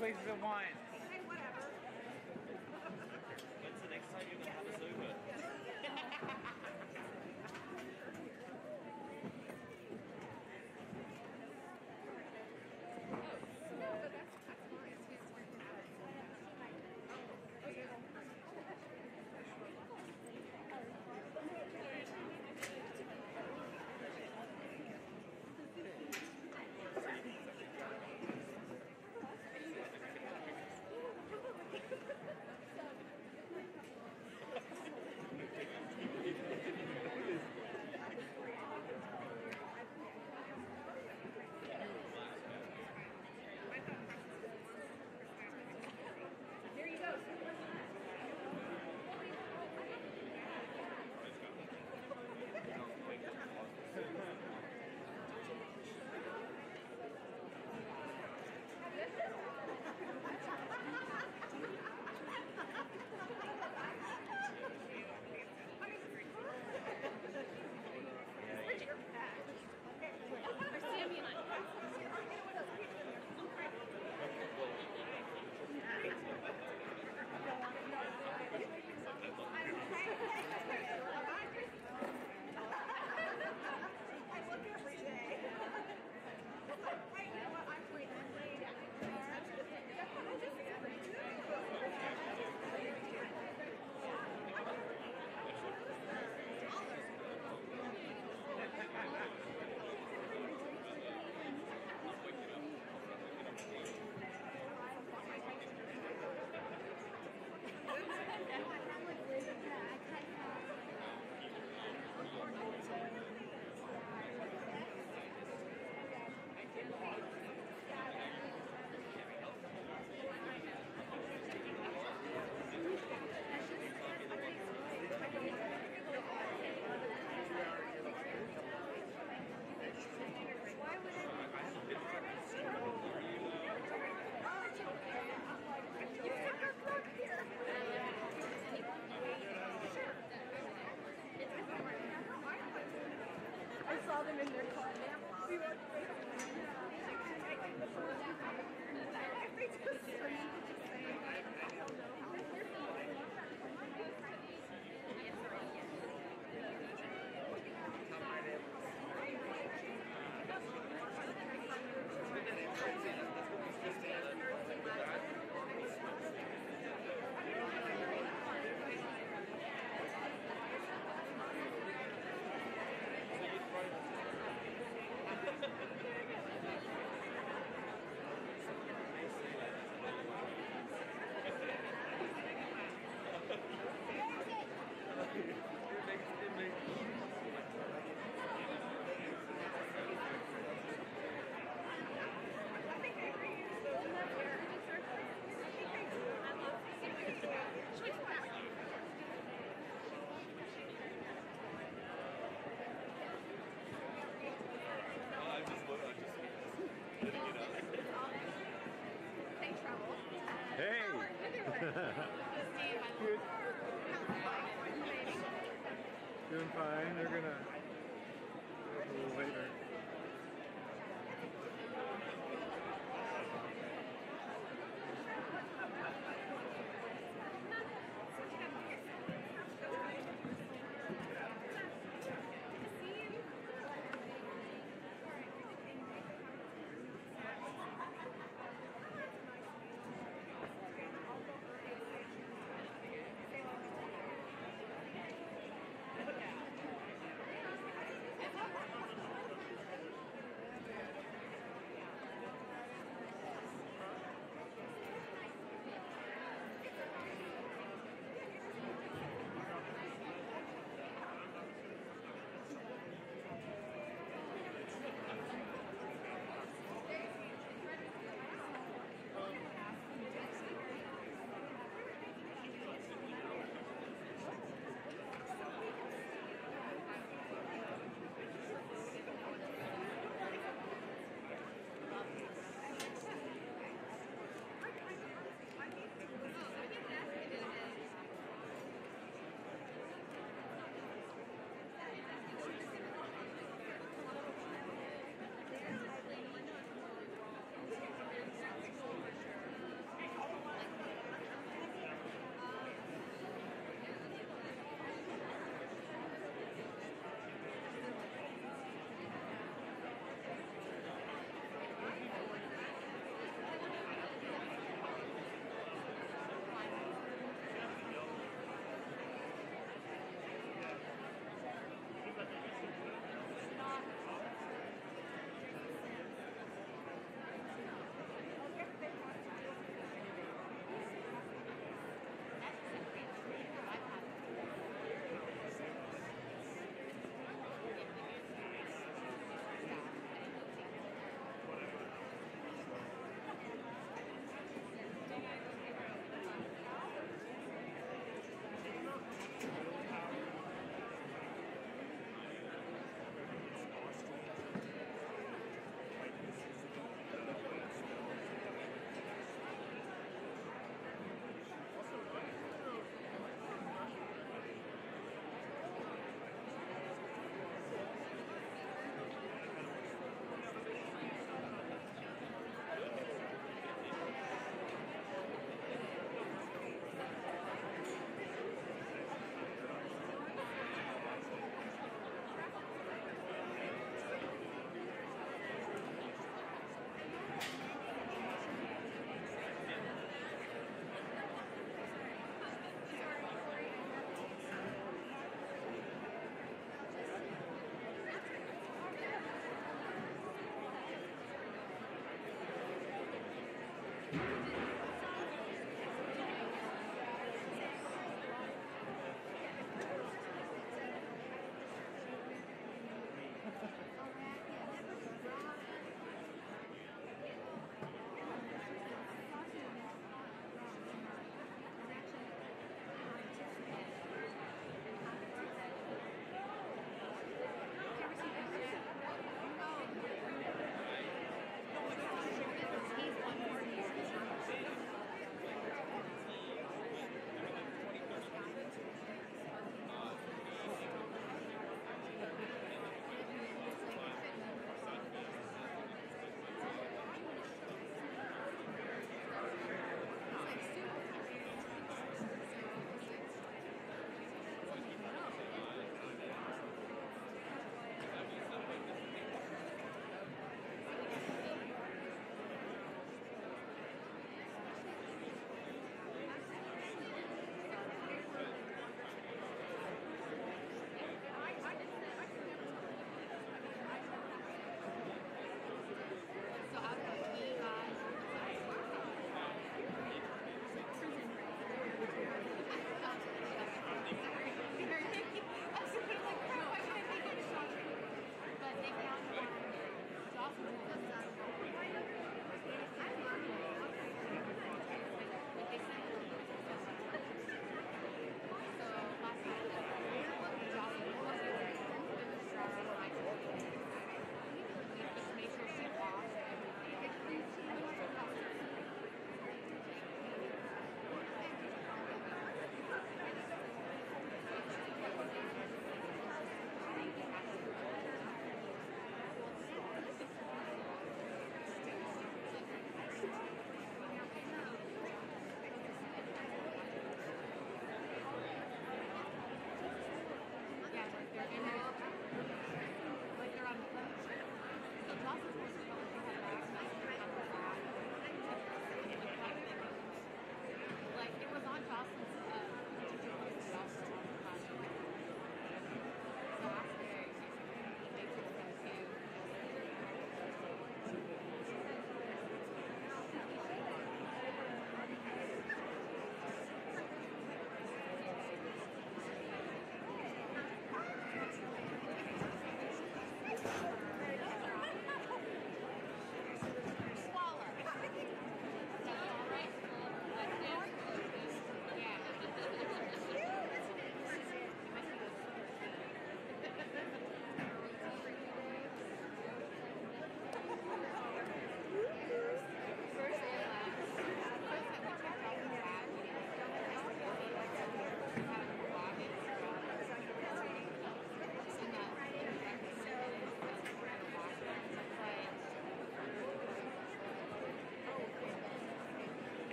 places at once. Hey, whatever. When's the next time you're going to have us over? No, but that's fine. There you go. Where's your bag? Or Sammy I look every day. Wait, you know what? I'm playing. I saw them in their car. We were Hey! Good. Doing fine. They're gonna do it a little later.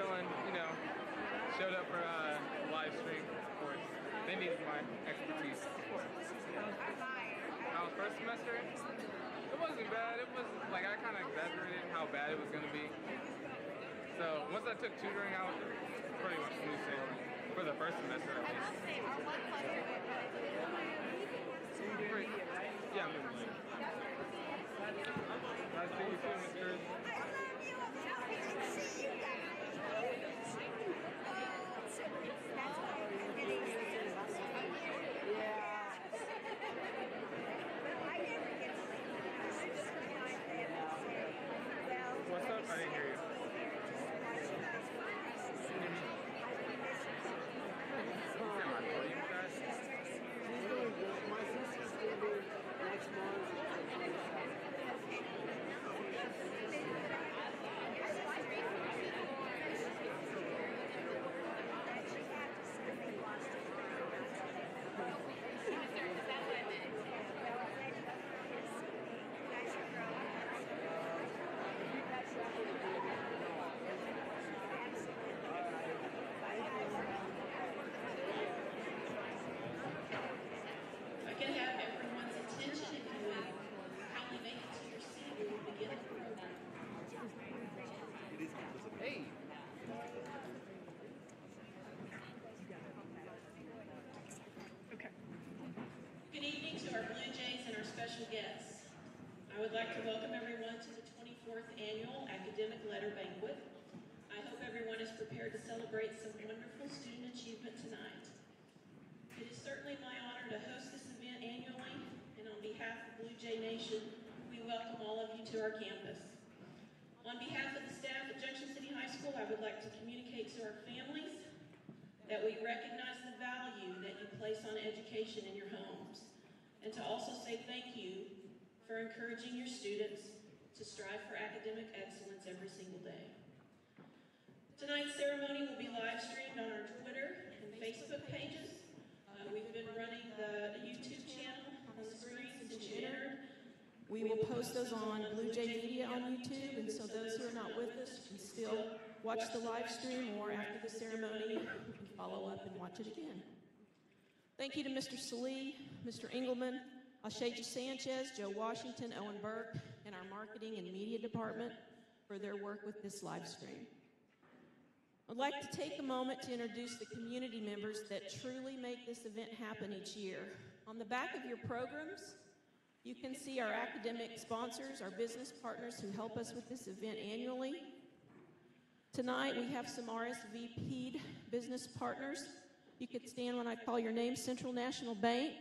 chilling, showed up for a live stream, of course. They needed my expertise. Now, first semester, it wasn't bad. It was like I kind of exaggerated how bad it was going to be. So once I took tutoring out, pretty much smooth sailing for the first semester at least. Yeah, I'm doing it. Nice to meet you too, Mr. What's up? I didn't hear you. My sister's going to be next month. I can have everyone's attention if you will. Kindly make it to your seat. We will begin the program. Hey! Good evening to our Blue Jays and our special guests. I would like to welcome everyone to the 24th Annual Academic Letter Banquet. I hope everyone is prepared to celebrate some wonderful student achievement tonight. It is certainly my honor to host this event annually, and on behalf of Blue Jay Nation, we welcome all of you to our campus. On behalf of the staff at Junction City High School, I would like to communicate to our families that we recognize the value that you place on education in your homes, and to also say thank you for encouraging your students to strive for academic excellence every single day. Tonight's ceremony will be live streamed on our Twitter and Facebook pages. We've been running the YouTube channel on the screen since you entered. We will post those on Blue Jay Media on YouTube, and so those who are not with us can still watch the live stream, or after the ceremony, you can follow up and watch it again. Thank you to Mr. Salee, Mr. Engelman, Asheja Sanchez, Joe Washington, Owen Burke, and our marketing and media department for their work with this live stream. I'd like to take a moment to introduce the community members that truly make this event happen each year. On the back of your programs, you can see our academic sponsors, our business partners who help us with this event annually. Tonight, we have some RSVP'd business partners. You could stand when I call your name: Central National Bank,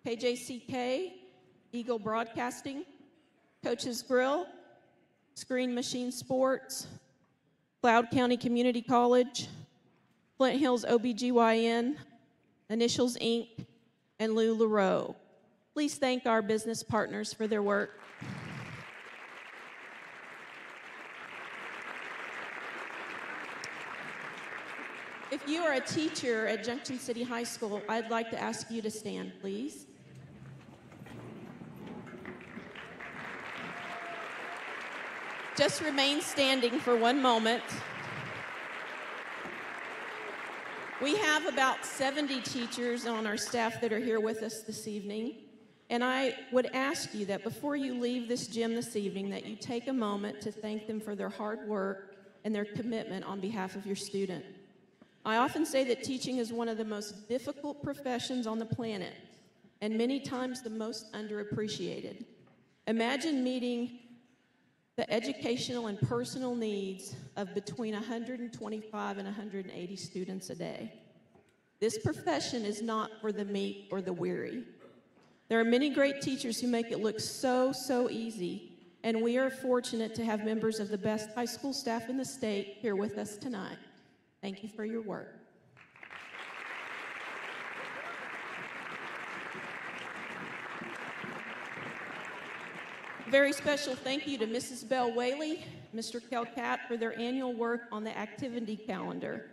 KJCK, Eagle Broadcasting, Coach's Grill, Screen Machine Sports, Cloud County Community College, Flint Hills OBGYN, Initials Inc., and LuLaRoe. Please thank our business partners for their work. If you are a teacher at Junction City High School, I'd like to ask you to stand, please. Just remain standing for one moment. We have about 70 teachers on our staff that are here with us this evening, and I would ask you that before you leave this gym this evening, that you take a moment to thank them for their hard work and their commitment on behalf of your student. I often say that teaching is one of the most difficult professions on the planet, and many times the most underappreciated. Imagine meeting the educational and personal needs of between 125 and 180 students a day. This profession is not for the meek or the weary. There are many great teachers who make it look so easy, and we are fortunate to have members of the best high school staff in the state here with us tonight. Thank you for your work. Very special thank you to Mrs. Bell Whaley, Mr. Kelcat for their annual work on the activity calendar,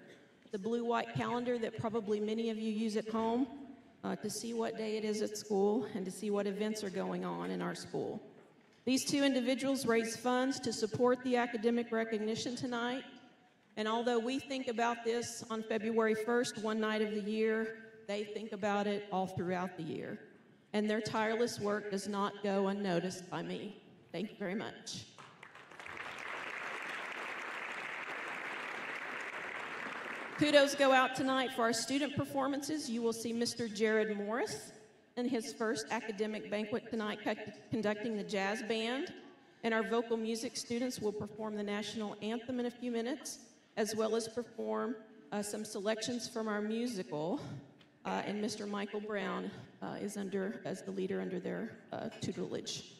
the blue-white calendar that probably many of you use at home to see what day it is at school and to see what events are going on in our school. These two individuals raise funds to support the academic recognition tonight, And although we think about this on February 1st, one night of the year, they think about it all throughout the year. And their tireless work does not go unnoticed by me. Thank you very much. Kudos go out tonight for our student performances. You will see Mr. Jared Morris in his first academic banquet tonight, conducting the jazz band. And our vocal music students will perform the national anthem in a few minutes, as well as perform some selections from our musical. And Mr. Michael Brown is as the leader under their tutelage.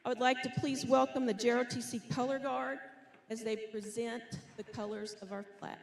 I would like to please welcome the JROTC Color Guard as they present the colors of our flag.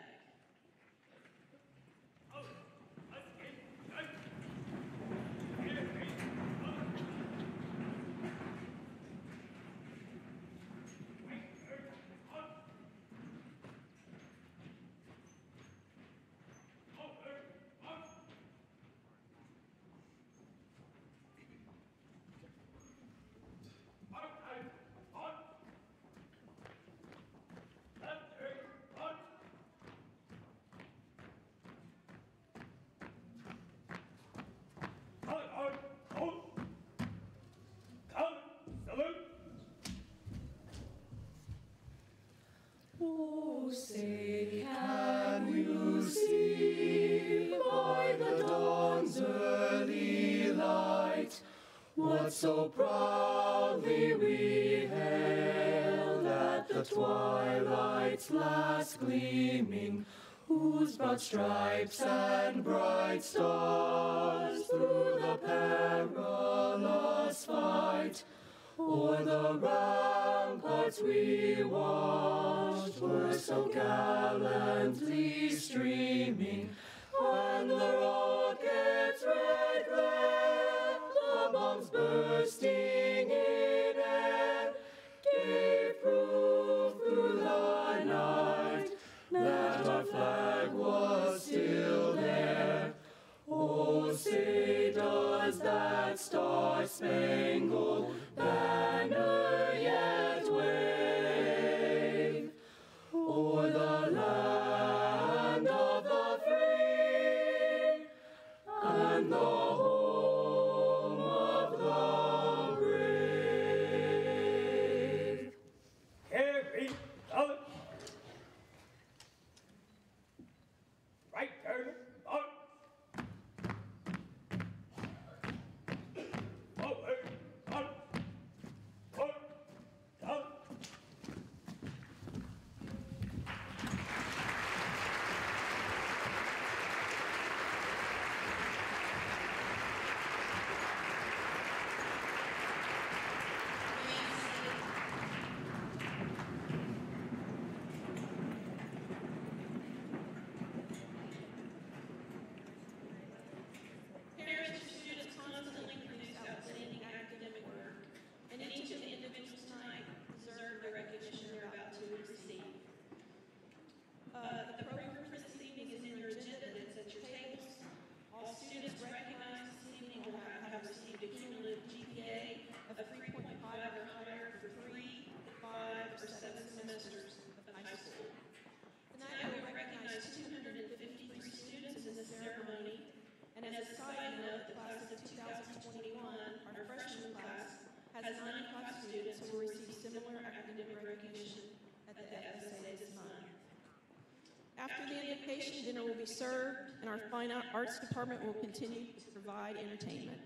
Oh, say, can you see by the dawn's early light what so proudly we hailed at the twilight's last gleaming, whose broad stripes and bright stars through the perilous fight o'er the ramparts we watched were so gallantly streaming, and the rocket's red glare, the bombs bursting in air, gave proof through the night that our flag was still there. Oh, say, does that star-spangled banner yet wave o'er the land of the free and the home of the brave? Carry on. Right turn on. Forward on. Forward on. Parents and students constantly produce outstanding academic work, and each of the individuals tonight deserve the recognition they're about to receive. The program for this evening is in your agenda that's at your tables. All students recognized this evening will have received a cumulative GPA of 3.5 or higher for 3, 5, or 7 semesters of high school. Tonight we will recognize 253 students in this ceremony. And as a side note, the class of 2021, our freshman class, has 95 students who will receive similar academic recognition at the FSA this month. After the invocation, dinner will be served, and our Fine Arts Department will continue to provide entertainment.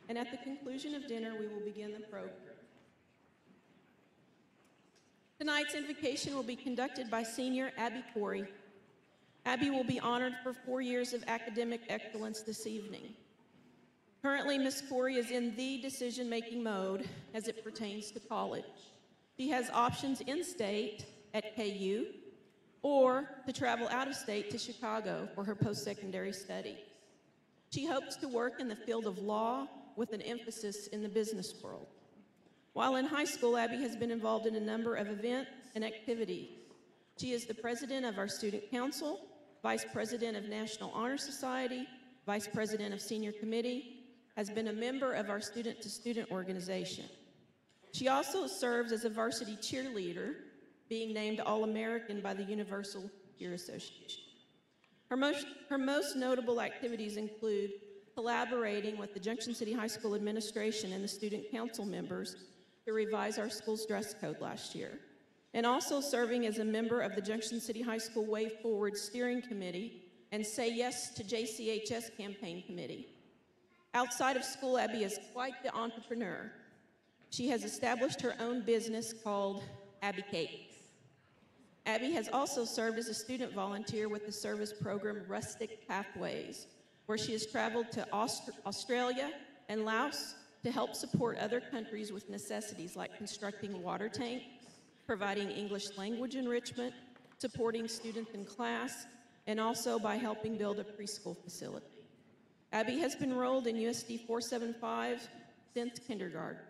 And at the conclusion of dinner, we will begin the program. Tonight's invocation will be conducted by Senior Abby Corey. Abby will be honored for 4 years of academic excellence this evening. Currently, Ms. Corey is in the decision-making mode as it pertains to college. She has options in-state at KU or to travel out of state to Chicago for her post-secondary studies. She hopes to work in the field of law with an emphasis in the business world. While in high school, Abby has been involved in a number of events and activities. She is the president of our student council, vice president of National Honor Society, vice president of senior committee, has been a member of our student-to-student organization. She also serves as a varsity cheerleader, being named All-American by the Universal Volunteer Association. Her most notable activities include collaborating with the Junction City High School administration and the student council members to revise our school's dress code last year, and also serving as a member of the Junction City High School Way Forward Steering Committee and Say Yes to JCHS Campaign Committee. Outside of school, Abby is quite the entrepreneur. She has established her own business called Abby Cakes. Abby has also served as a student volunteer with the service program Rustic Pathways, where she has traveled to Australia and Laos to help support other countries with necessities like constructing water tanks, providing English language enrichment, supporting students in class, and also by helping build a preschool facility. Abby has been enrolled in USD 475 since kindergarten.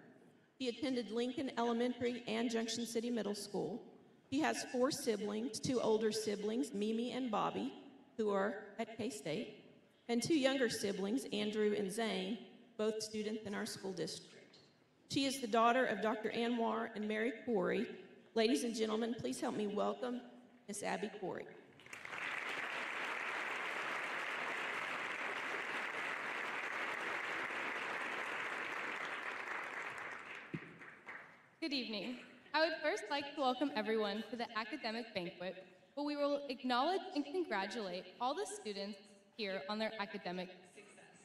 She attended Lincoln Elementary and Junction City Middle School. She has 4 siblings, 2 older siblings, Mimi and Bobby, who are at K-State, and 2 younger siblings, Andrew and Zane, both students in our school district. She is the daughter of Dr. Anwar and Mary Corey. Ladies and gentlemen, please help me welcome Miss Abby Corey. Good evening. I would first like to welcome everyone to the academic banquet, where we will acknowledge and congratulate all the students here on their academic success.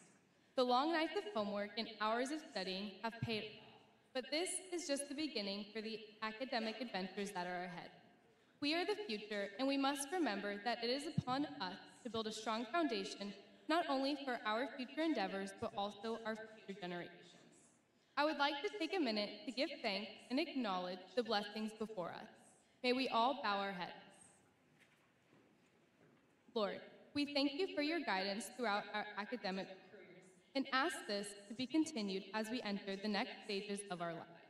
The long nights of homework and hours of studying have paid off, but this is just the beginning for the academic adventures that are ahead. We are the future, and we must remember that it is upon us to build a strong foundation, not only for our future endeavors, but also our future generations. I would like to take a minute to give thanks and acknowledge the blessings before us. May we all bow our heads. Lord, we thank you for your guidance throughout our academic careers and ask this to be continued as we enter the next stages of our life.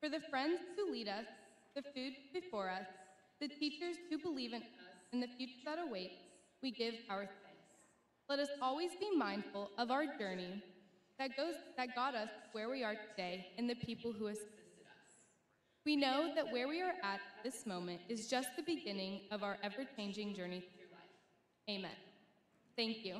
For the friends who lead us, the food before us, the teachers who believe in us, and the future that awaits, we give our thanks. Let us always be mindful of our journey that got us where we are today and the people who assisted us. We know that where we are at this moment is just the beginning of our ever-changing journey through life. Amen. Thank you.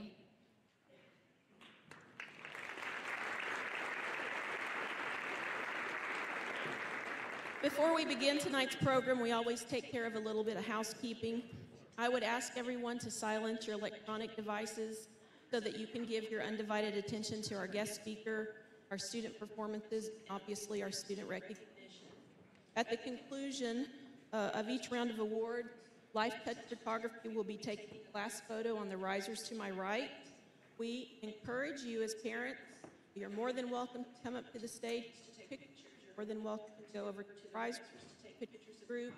Before we begin tonight's program, we always take care of a little bit of housekeeping. I would ask everyone to silence your electronic devices so that you can give your undivided attention to our guest speaker, our student performances, and obviously our student recognition. At the conclusion of each round of awards, Life Touch Photography will be taking a class photo on the risers to my right. We encourage you as parents, you're more than welcome to come up to the stage to take pictures. You're more than welcome to go over to the risers to take pictures of groups.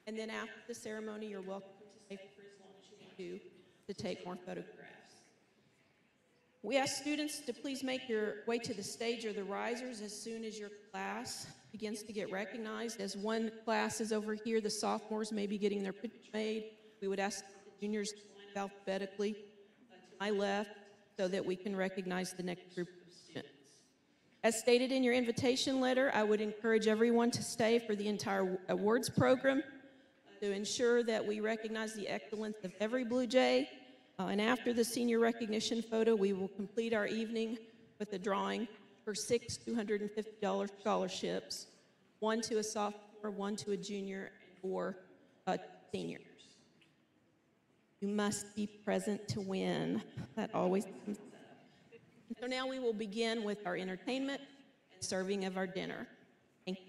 And then after the ceremony, you're welcome to stay for as long as you need to take more photographs. We ask students to please make your way to the stage or the risers as soon as your class begins to get recognized. As one class is over here, the sophomores may be getting their picture made. We would ask the juniors to line alphabetically to my left so that we can recognize the next group of students. As stated in your invitation letter, I would encourage everyone to stay for the entire awards program to ensure that we recognize the excellence of every Blue Jay. And after the senior recognition photo, we will complete our evening with a drawing for 6 $250 scholarships, 1 to a sophomore, 1 to a junior, and 4 seniors. You must be present to win. That always comes up. So now we will begin with our entertainment and serving of our dinner. Thank you.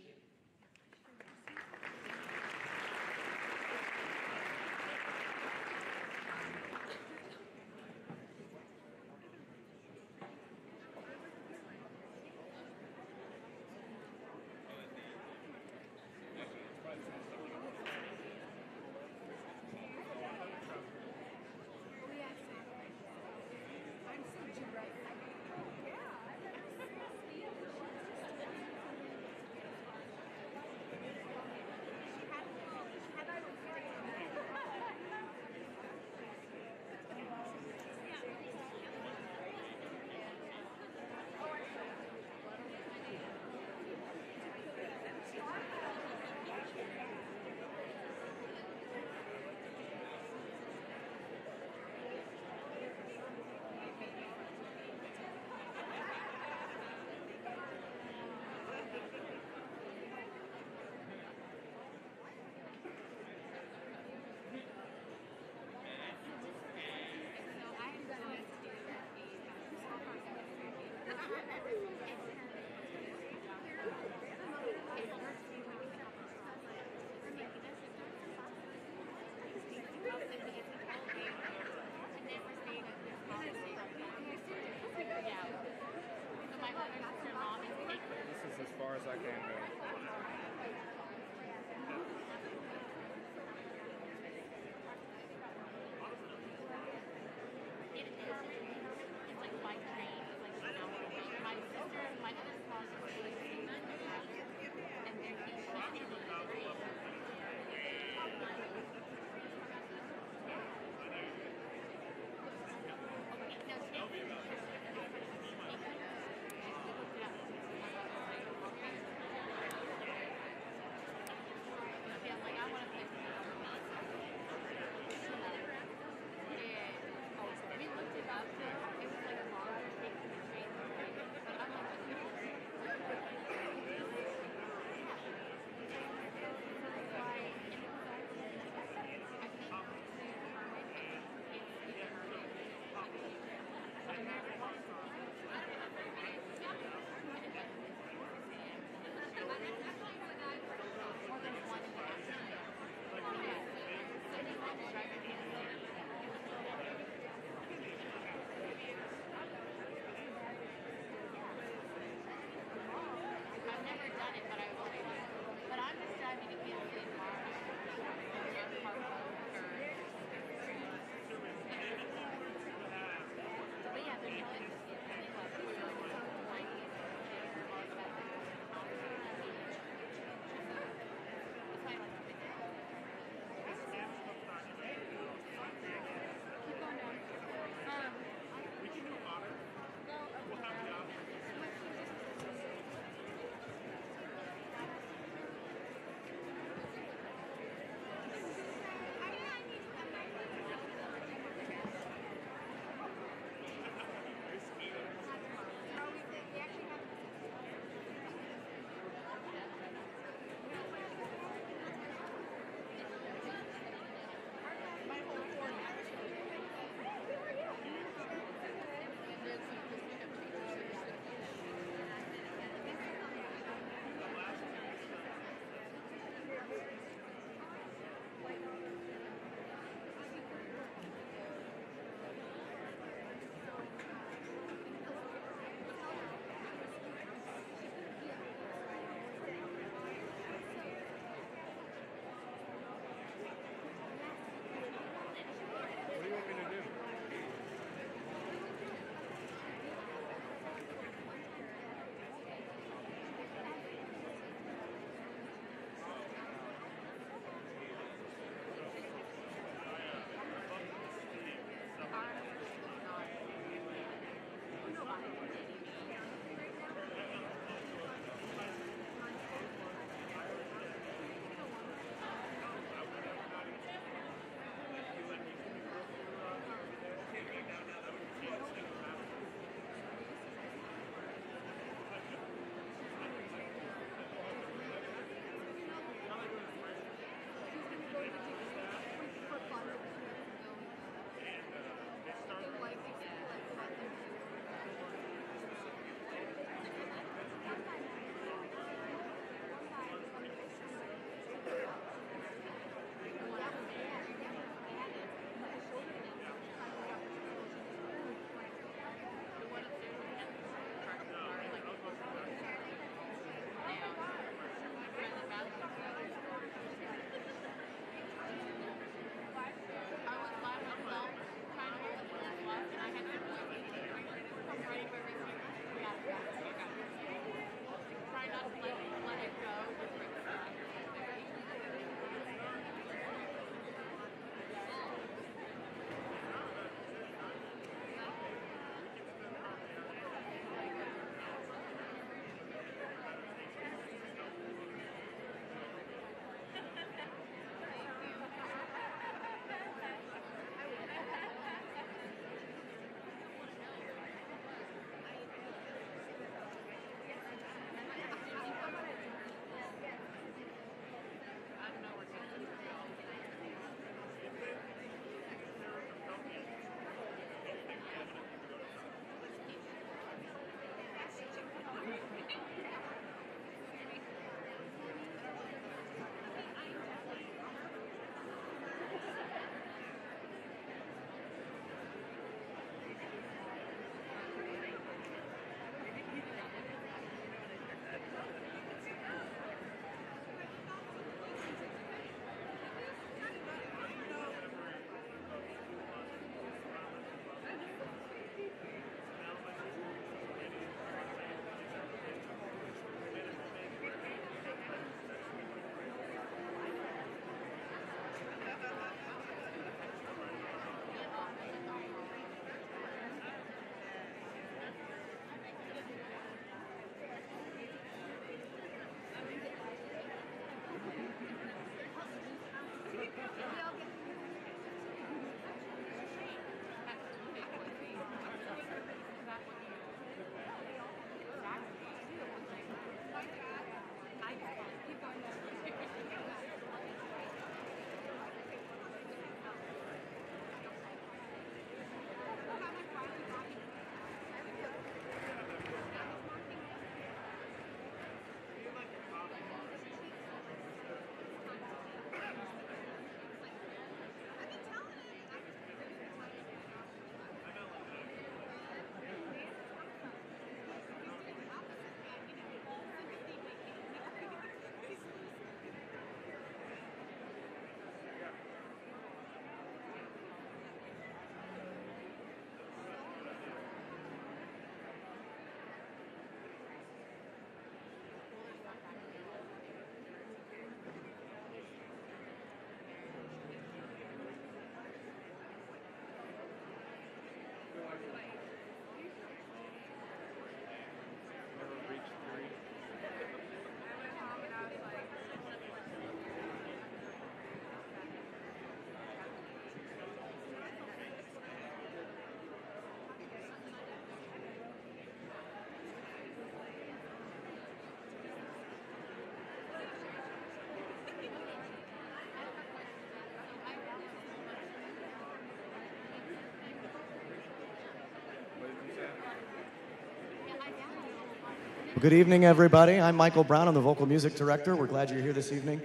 Good evening, everybody. I'm Michael Brown. I'm the vocal music director. We're glad you're here this evening.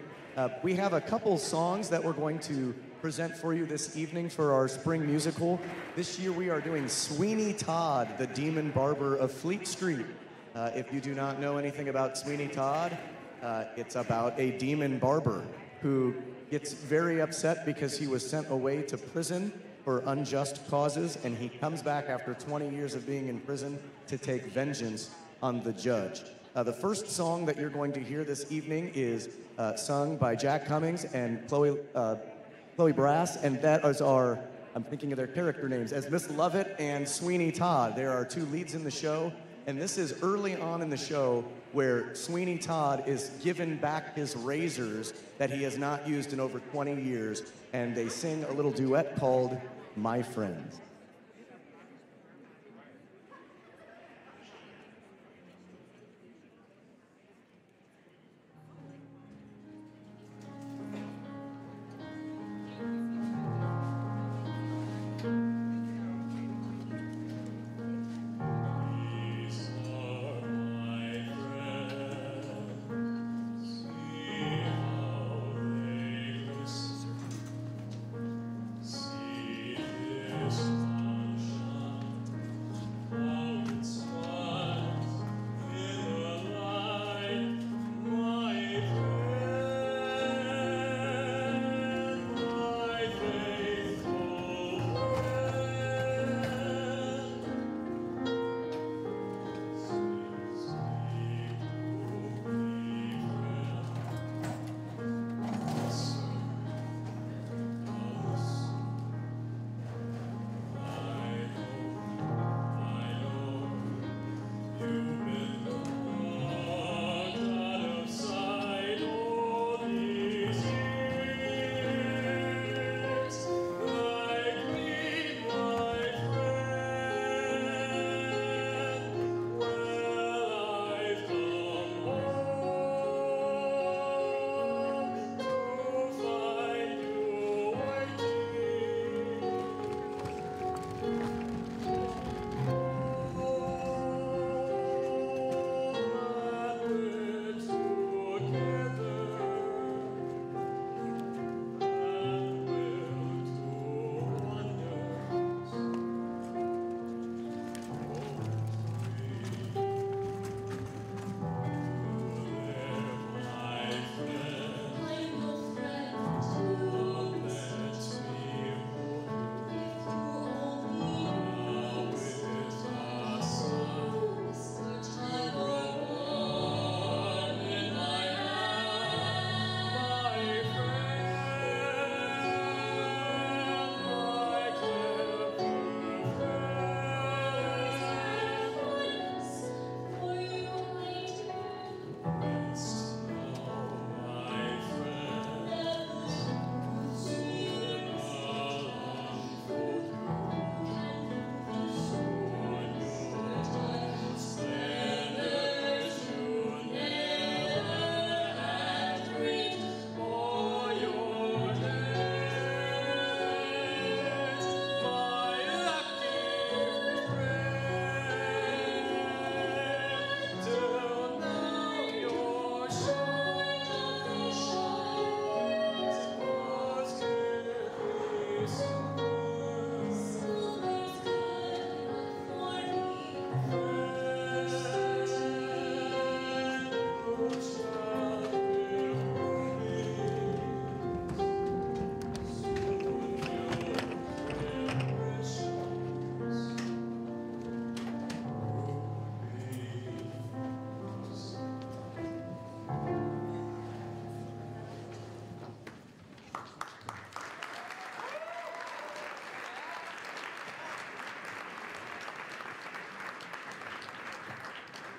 We have a couple songs that we're going to present for you this evening for our spring musical. This year we are doing Sweeney Todd, the Demon Barber of Fleet Street. If you do not know anything about Sweeney Todd, it's about a demon barber who gets very upset because he was sent away to prison for unjust causes, and he comes back after 20 years of being in prison to take vengeance on the judge. The first song that you're going to hear this evening is sung by Jack Cummings and Chloe Brass, and that is our, I'm thinking of their character names, as Miss Lovett and Sweeney Todd. There are two leads in the show, and this is early on in the show where Sweeney Todd is given back his razors that he has not used in over 20 years, and they sing a little duet called My Friends.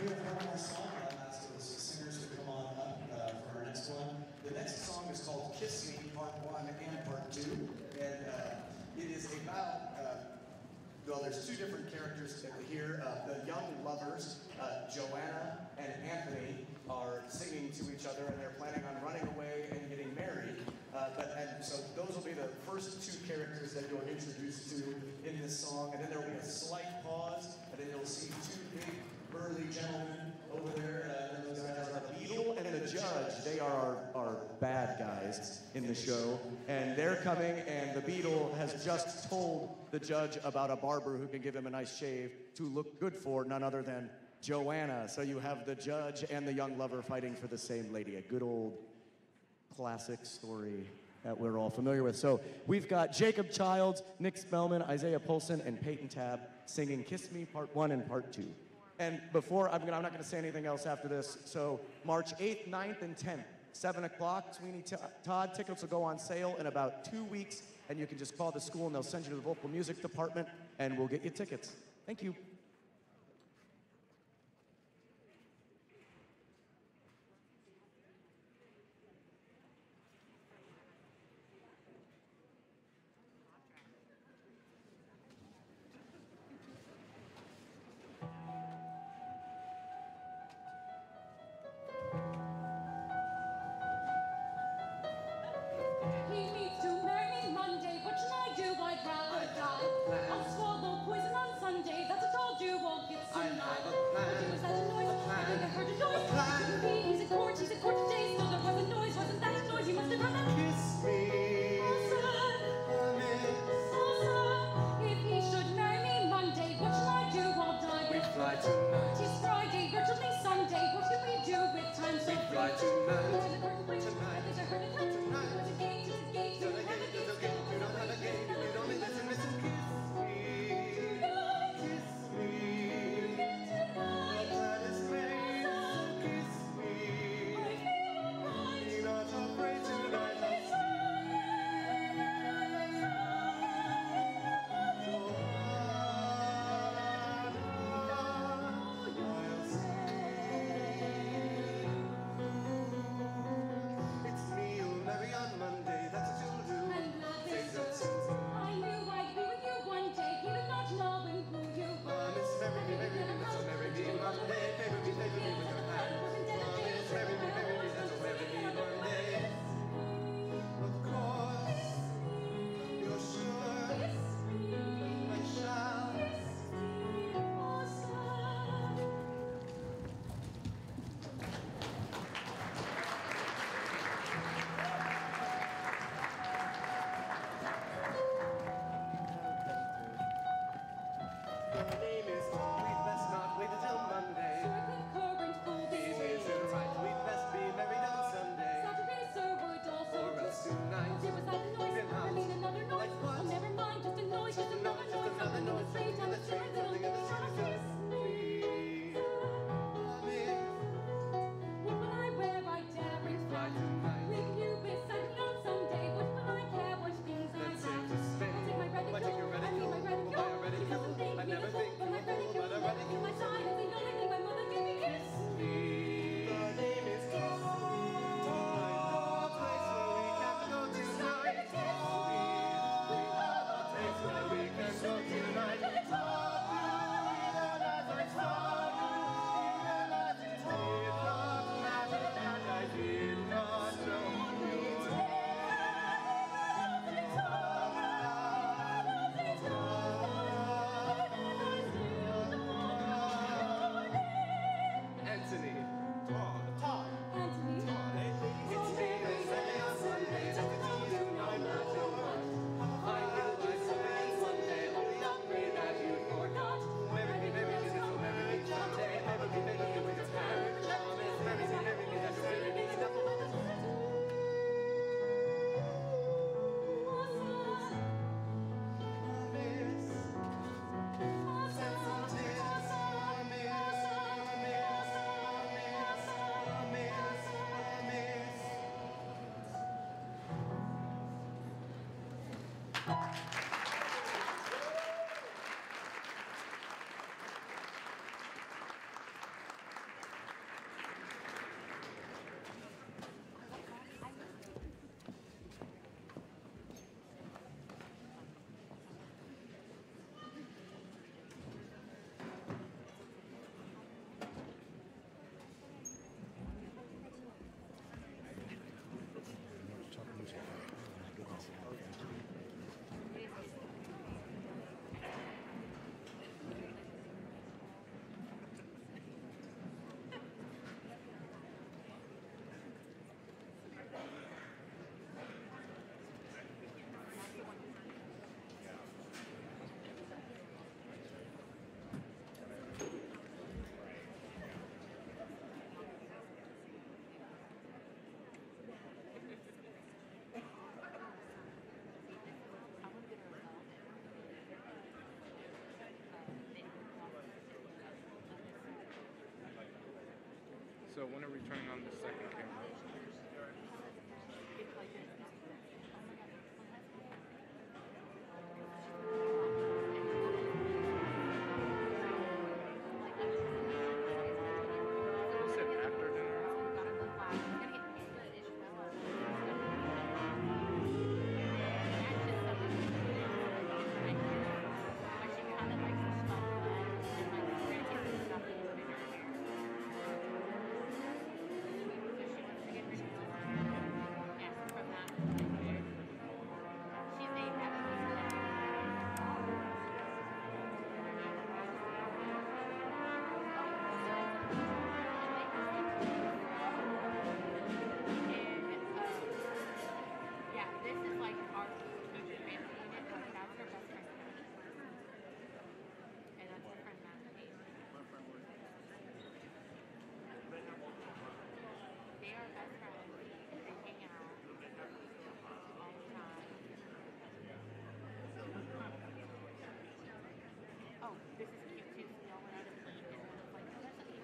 We have one more song. I'll ask those singers to come on up for our next one. The next song is called Kiss Me, Part 1 and Part 2. And it is about, well, there's two different characters here. The young lovers, Joanna and Anthony, are singing to each other, and they're planning on running away and getting married. And so those will be the first two characters that you're introduced to in this song, and then there will be a slight pause, and then you'll see two big burly gentlemen over there. Those guys are the Beetle and the Judge. They are our bad guys in the show. And they're coming, and the Beetle has just told the Judge about a barber who can give him a nice shave to look good for none other than Joanna. So you have the Judge and the young lover fighting for the same lady. A good old classic story that we're all familiar with. So we've got Jacob Childs, Nick Spellman, Isaiah Polson, and Peyton Tabb singing Kiss Me Part 1 and Part 2. And before, I'm not going to say anything else after this. So March 8th, 9th, and 10th, 7 o'clock, Sweeney Todd. Tickets will go on sale in about 2 weeks, and you can just call the school and they'll send you to the vocal music department, and we'll get you tickets. Thank you. He needs to marry me Monday. What should I do? I'd rather die. I'll swallow poison on Sunday. That's what I'll do. Won't get tonight. Was that a noise? I think I heard a noise. Couldn't be. He's in court today. So there was a noise. Wasn't that a noise? You must have heard that. Kiss me. If he should marry me Monday, what shall I do? I'll die. We fly tonight. Tis Friday, virtually Sunday. What can we do with time so free? We fly tonight. To the curtain place. I think I heard it tonight. To the gate, to the gate. You don't have a gate. You don't have a gate. You don't listen, listen. Kiss me. Tonight. Let us make. Kiss me. I feel right. Be not afraid tonight. It's me you'll marry on Monday, that's what you'll do. And Take that sense. I knew I'd be with you one day, even not knowing who you were. Miss marry me, Monday, marry me with your hand. Miss marry me, that's what marry me Monday. Of course, you're sure I shall. Your name is we'd best not wait until Monday. It isn't right, we'd best be married on Sunday. Or else tonight. Then out. Like what? Never mind, just a noise, just another noise. On the street, something in the street. Please, promise. What will I wear? I dare. We fly tonight. With you beside me on Sunday. What will I care? What things I have? I'll take my reticule. I mean my reticule. It doesn't think me the fool, but my reticule. To my side is the only thing my mother gave me. Kiss me. The name is Kiss Me. The place where we can go tonight. Kiss me. The place where we can go tonight. It's hard, even as it's hard, even as it's hard. It doesn't matter that I did not know you. It's hard, it's hard, it's hard. Anthony. Todd. Anthony. Todd. It's me, they say on Sunday, that the two do not matter what. I knew I said Sunday, only I pray that you forgot. Marry me, that's what marry me Sunday. Marry me with your hand. Promise, marry me, that's what marry me. That's what marry me. So when are we turning on the second camera? You said after dinner?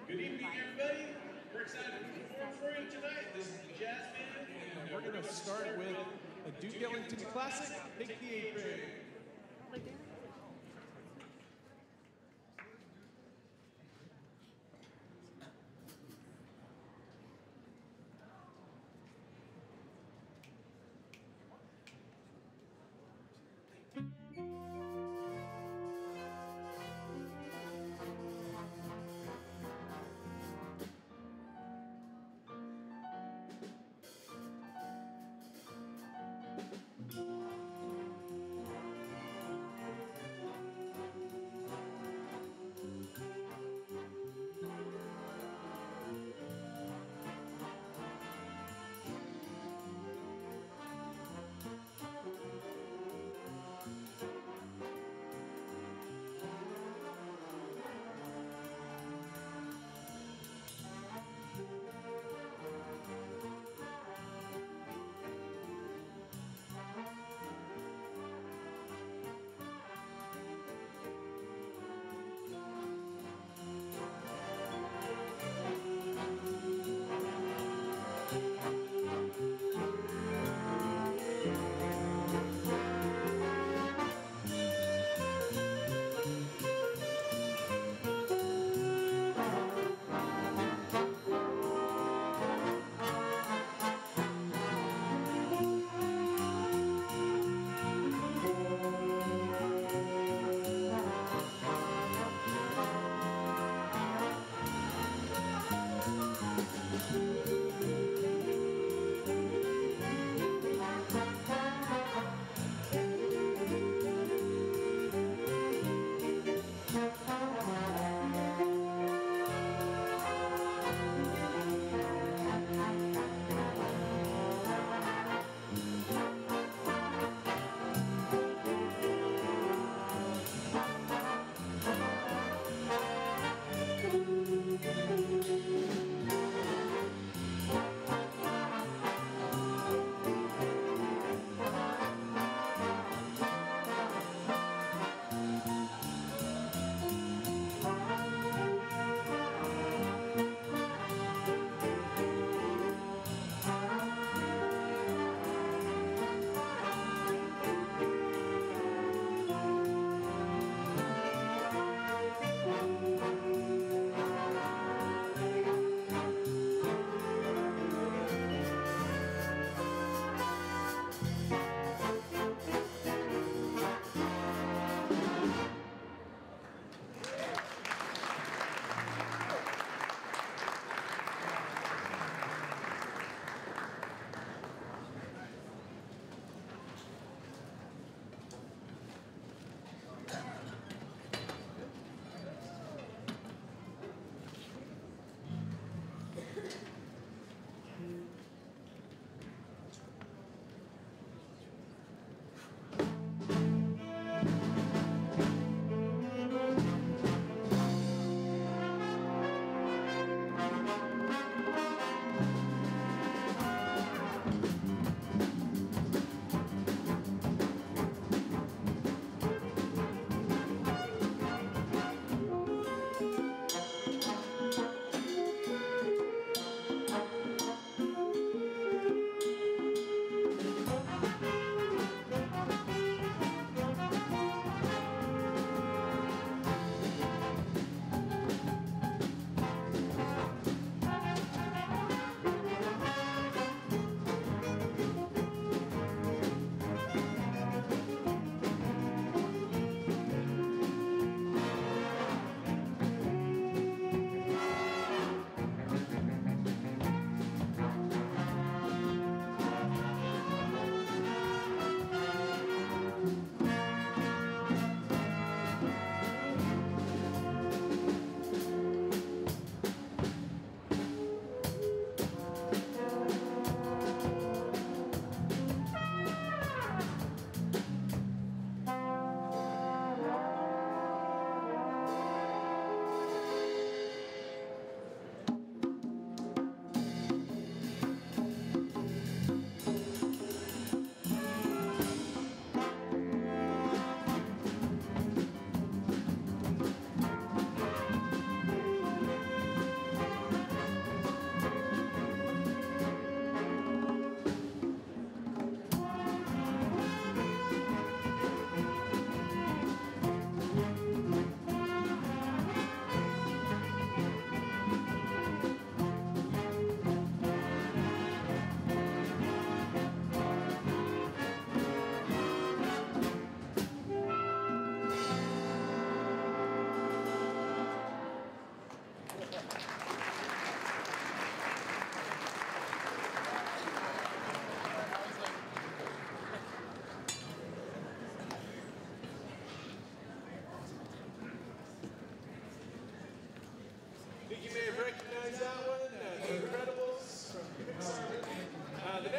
Good evening, everybody. We're excited to perform for you tonight. This is the Jazz Band, and we're going to start with a Duke Ellington classic, Take the A Train.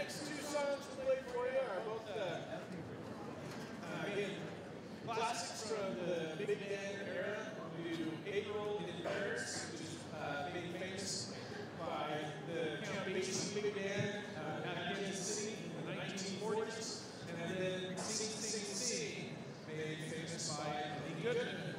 next two songs we'll play for you are both again, classics from the big band era. We do April in Paris, which is made famous by the Count Basie Big Band out of Kansas City in the 1940s. And then Sing, Sing, Sing, made famous by Lee Goodman.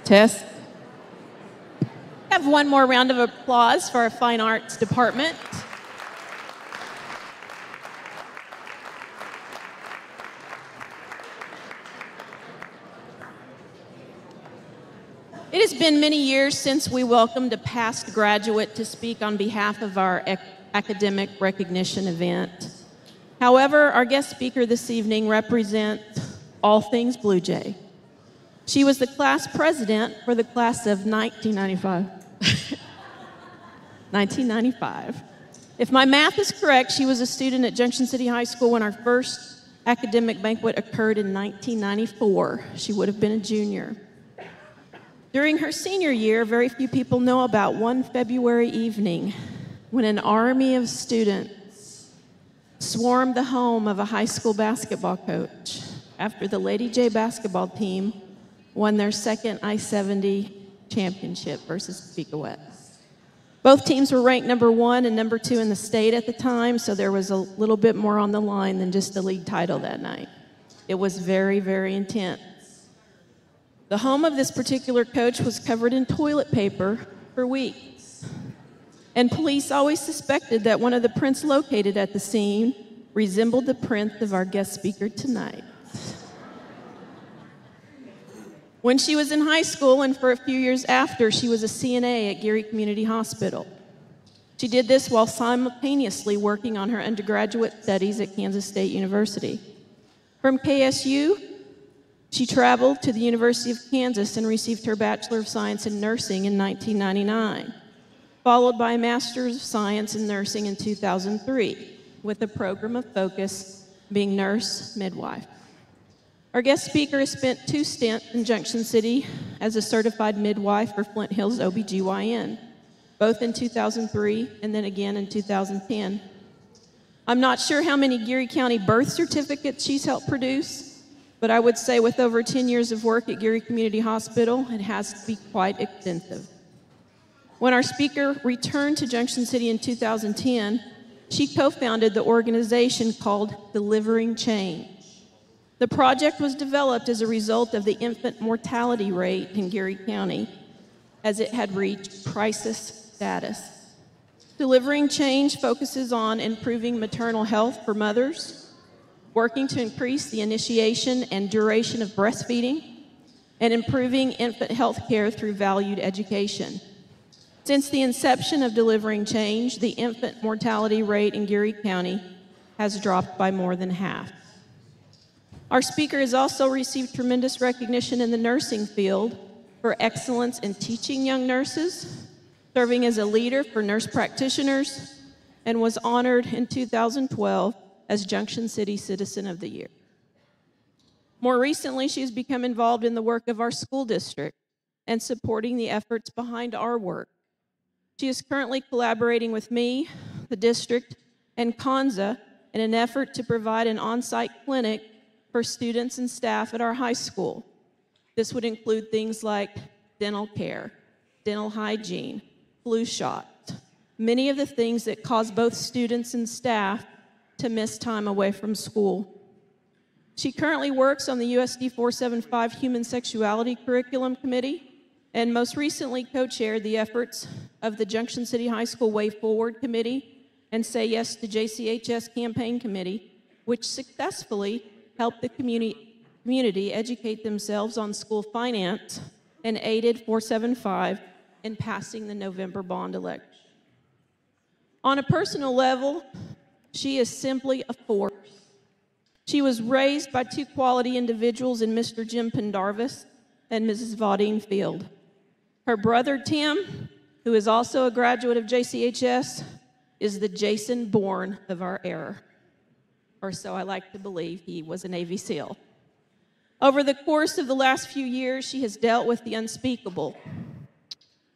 Test. Have one more round of applause for our Fine Arts Department. It has been many years since we welcomed a past graduate to speak on behalf of our academic recognition event. However, our guest speaker this evening represents all things Blue Jay. She was the class president for the class of 1995. 1995. If my math is correct, she was a student at Junction City High School when our first academic banquet occurred in 1994. She would have been a junior. During her senior year, very few people know about one February evening when an army of students swarmed the home of a high school basketball coach after the Lady J basketball team won their second I-70 championship versus Topeka West. Both teams were ranked number 1 and number 2 in the state at the time, so there was a little bit more on the line than just the league title that night. It was very, very intense. The home of this particular coach was covered in toilet paper for weeks. And police always suspected that one of the prints located at the scene resembled the print of our guest speaker tonight. When she was in high school and for a few years after, she was a CNA at Geary Community Hospital. She did this while simultaneously working on her undergraduate studies at Kansas State University. From KSU, she traveled to the University of Kansas and received her Bachelor of Science in Nursing in 1999, followed by a Master's of Science in Nursing in 2003, with a program of focus being nurse midwife. Our guest speaker has spent 2 stints in Junction City as a certified midwife for Flint Hills OBGYN, both in 2003 and then again in 2010. I'm not sure how many Geary County birth certificates she's helped produce, but I would say with over 10 years of work at Geary Community Hospital, it has to be quite extensive. When our speaker returned to Junction City in 2010, she co-founded the organization called Delivering Change. The project was developed as a result of the infant mortality rate in Geary County, as it had reached crisis status. Delivering Change focuses on improving maternal health for mothers, working to increase the initiation and duration of breastfeeding, and improving infant health care through valued education. Since the inception of Delivering Change, the infant mortality rate in Geary County has dropped by more than half. Our speaker has also received tremendous recognition in the nursing field for excellence in teaching young nurses, serving as a leader for nurse practitioners, and was honored in 2012 as Junction City Citizen of the Year. More recently, she has become involved in the work of our school district and supporting the efforts behind our work. She is currently collaborating with me, the district, and Kanza in an effort to provide an on-site clinic for students and staff at our high school. This would include things like dental care, dental hygiene, flu shots, many of the things that cause both students and staff to miss time away from school. She currently works on the USD 475 Human Sexuality Curriculum Committee, and most recently co-chaired the efforts of the Junction City High School Way Forward Committee and Say Yes to JCHS Campaign Committee, which successfully helped the community educate themselves on school finance and aided 475 in passing the November bond election. On a personal level, she is simply a force. She was raised by 2 quality individuals in Mr. Jim Pendarvis and Mrs. Vaudine Field. Her brother, Tim, who is also a graduate of JCHS, is the Jason Bourne of our era. Or so I like to believe. He was a Navy SEAL. Over the course of the last few years, she has dealt with the unspeakable,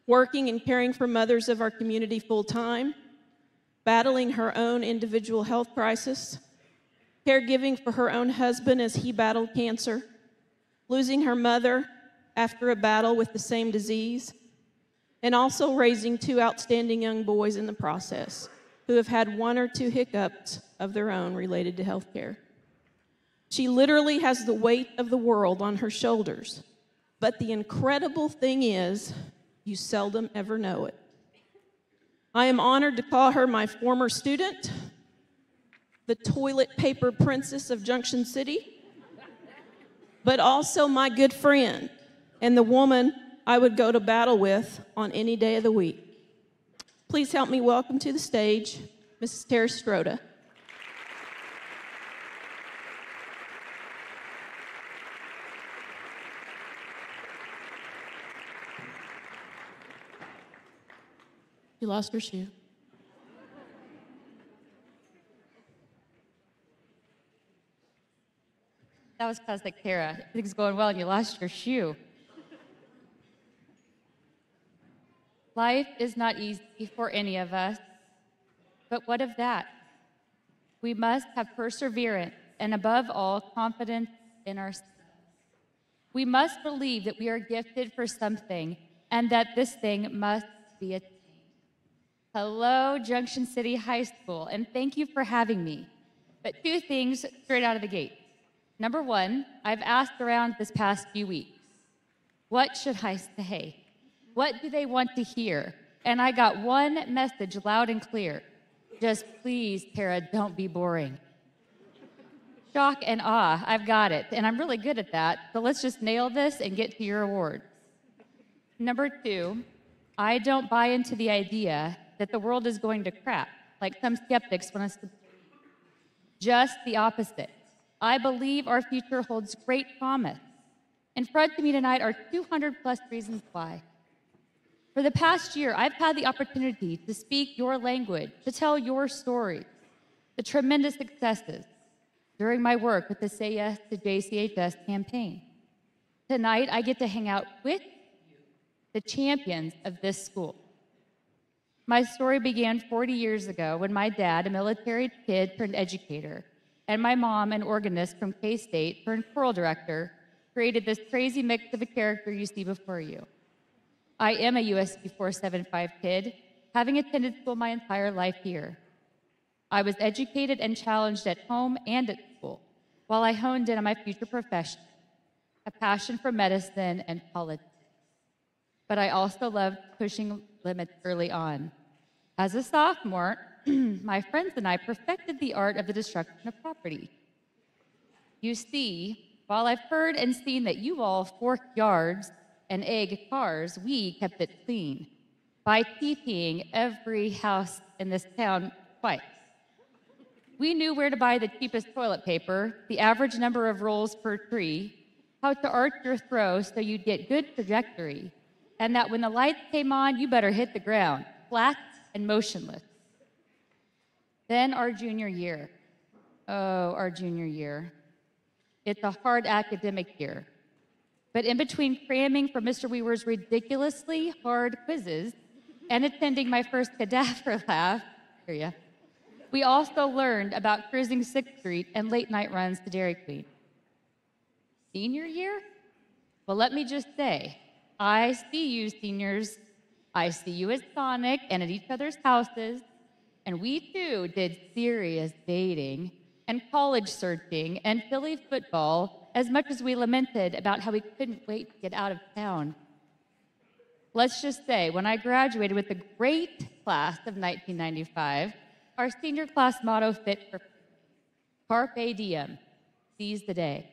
working and caring for mothers of our community full-time, battling her own individual health crisis, caregiving for her own husband as he battled cancer, losing her mother after a battle with the same disease, and also raising 2 outstanding young boys in the process who have had 1 or 2 hiccups of their own related to health care. She literally has the weight of the world on her shoulders, But the incredible thing is, you seldom ever know it. I am honored to call her my former student, the toilet paper princess of Junction City, but also my good friend and the woman I would go to battle with on any day of the week. Please help me welcome to the stage Mrs. Tara Stroda. You lost her shoe. That was classic Tara. Everything's going well and you lost your shoe. Life is not easy for any of us, but what of that? We must have perseverance and above all, confidence in ourselves. We must believe that we are gifted for something and that this thing must be attained. Hello, Junction City High School, and thank you for having me. But two things straight out of the gate. Number one, I've asked around this past few weeks, what should I say? What do they want to hear? And I got one message loud and clear. Just please, Tara, don't be boring. Shock and awe, I've got it. And I'm really good at that. So let's just nail this and get to your awards. Number two, I don't buy into the idea that the world is going to crap, like some skeptics want us to believe. Just the opposite. I believe our future holds great promise. In front of me tonight are 200 plus reasons why. For the past year, I've had the opportunity to speak your language, to tell your stories, the tremendous successes during my work with the Say Yes to JCHS campaign. Tonight, I get to hang out with you, the champions of this school. My story began 40 years ago when my dad, a military kid turned educator, and my mom, an organist from K-State turned choral director, created this crazy mix of a character you see before you. I am a USP 475 kid, having attended school my entire life here. I was educated and challenged at home and at school, while I honed in on my future profession, a passion for medicine and politics. But I also loved pushing limits early on. As a sophomore, my friends and I perfected the art of the destruction of property. You see, while I've heard and seen that you all forked yards and egg cars, we kept it clean by TPing every house in this town twice. We knew where to buy the cheapest toilet paper, the average number of rolls per tree, how to arch your throw so you'd get good trajectory, and that when the lights came on, you better hit the ground, flat and motionless. Then our junior year. Oh, our junior year. It's a hard academic year. But in between cramming for Mr. Weaver's ridiculously hard quizzes and attending my first cadaver laugh, we also learned about cruising 6th Street and late night runs to Dairy Queen. Senior year? Well, let me just say, I see you seniors. I see you at Sonic and at each other's houses. And we too did serious dating and college searching and Philly football as much as we lamented about how we couldn't wait to get out of town. Let's just say, when I graduated with the great class of 1995, our senior class motto fit for Carpe Diem, seize the day.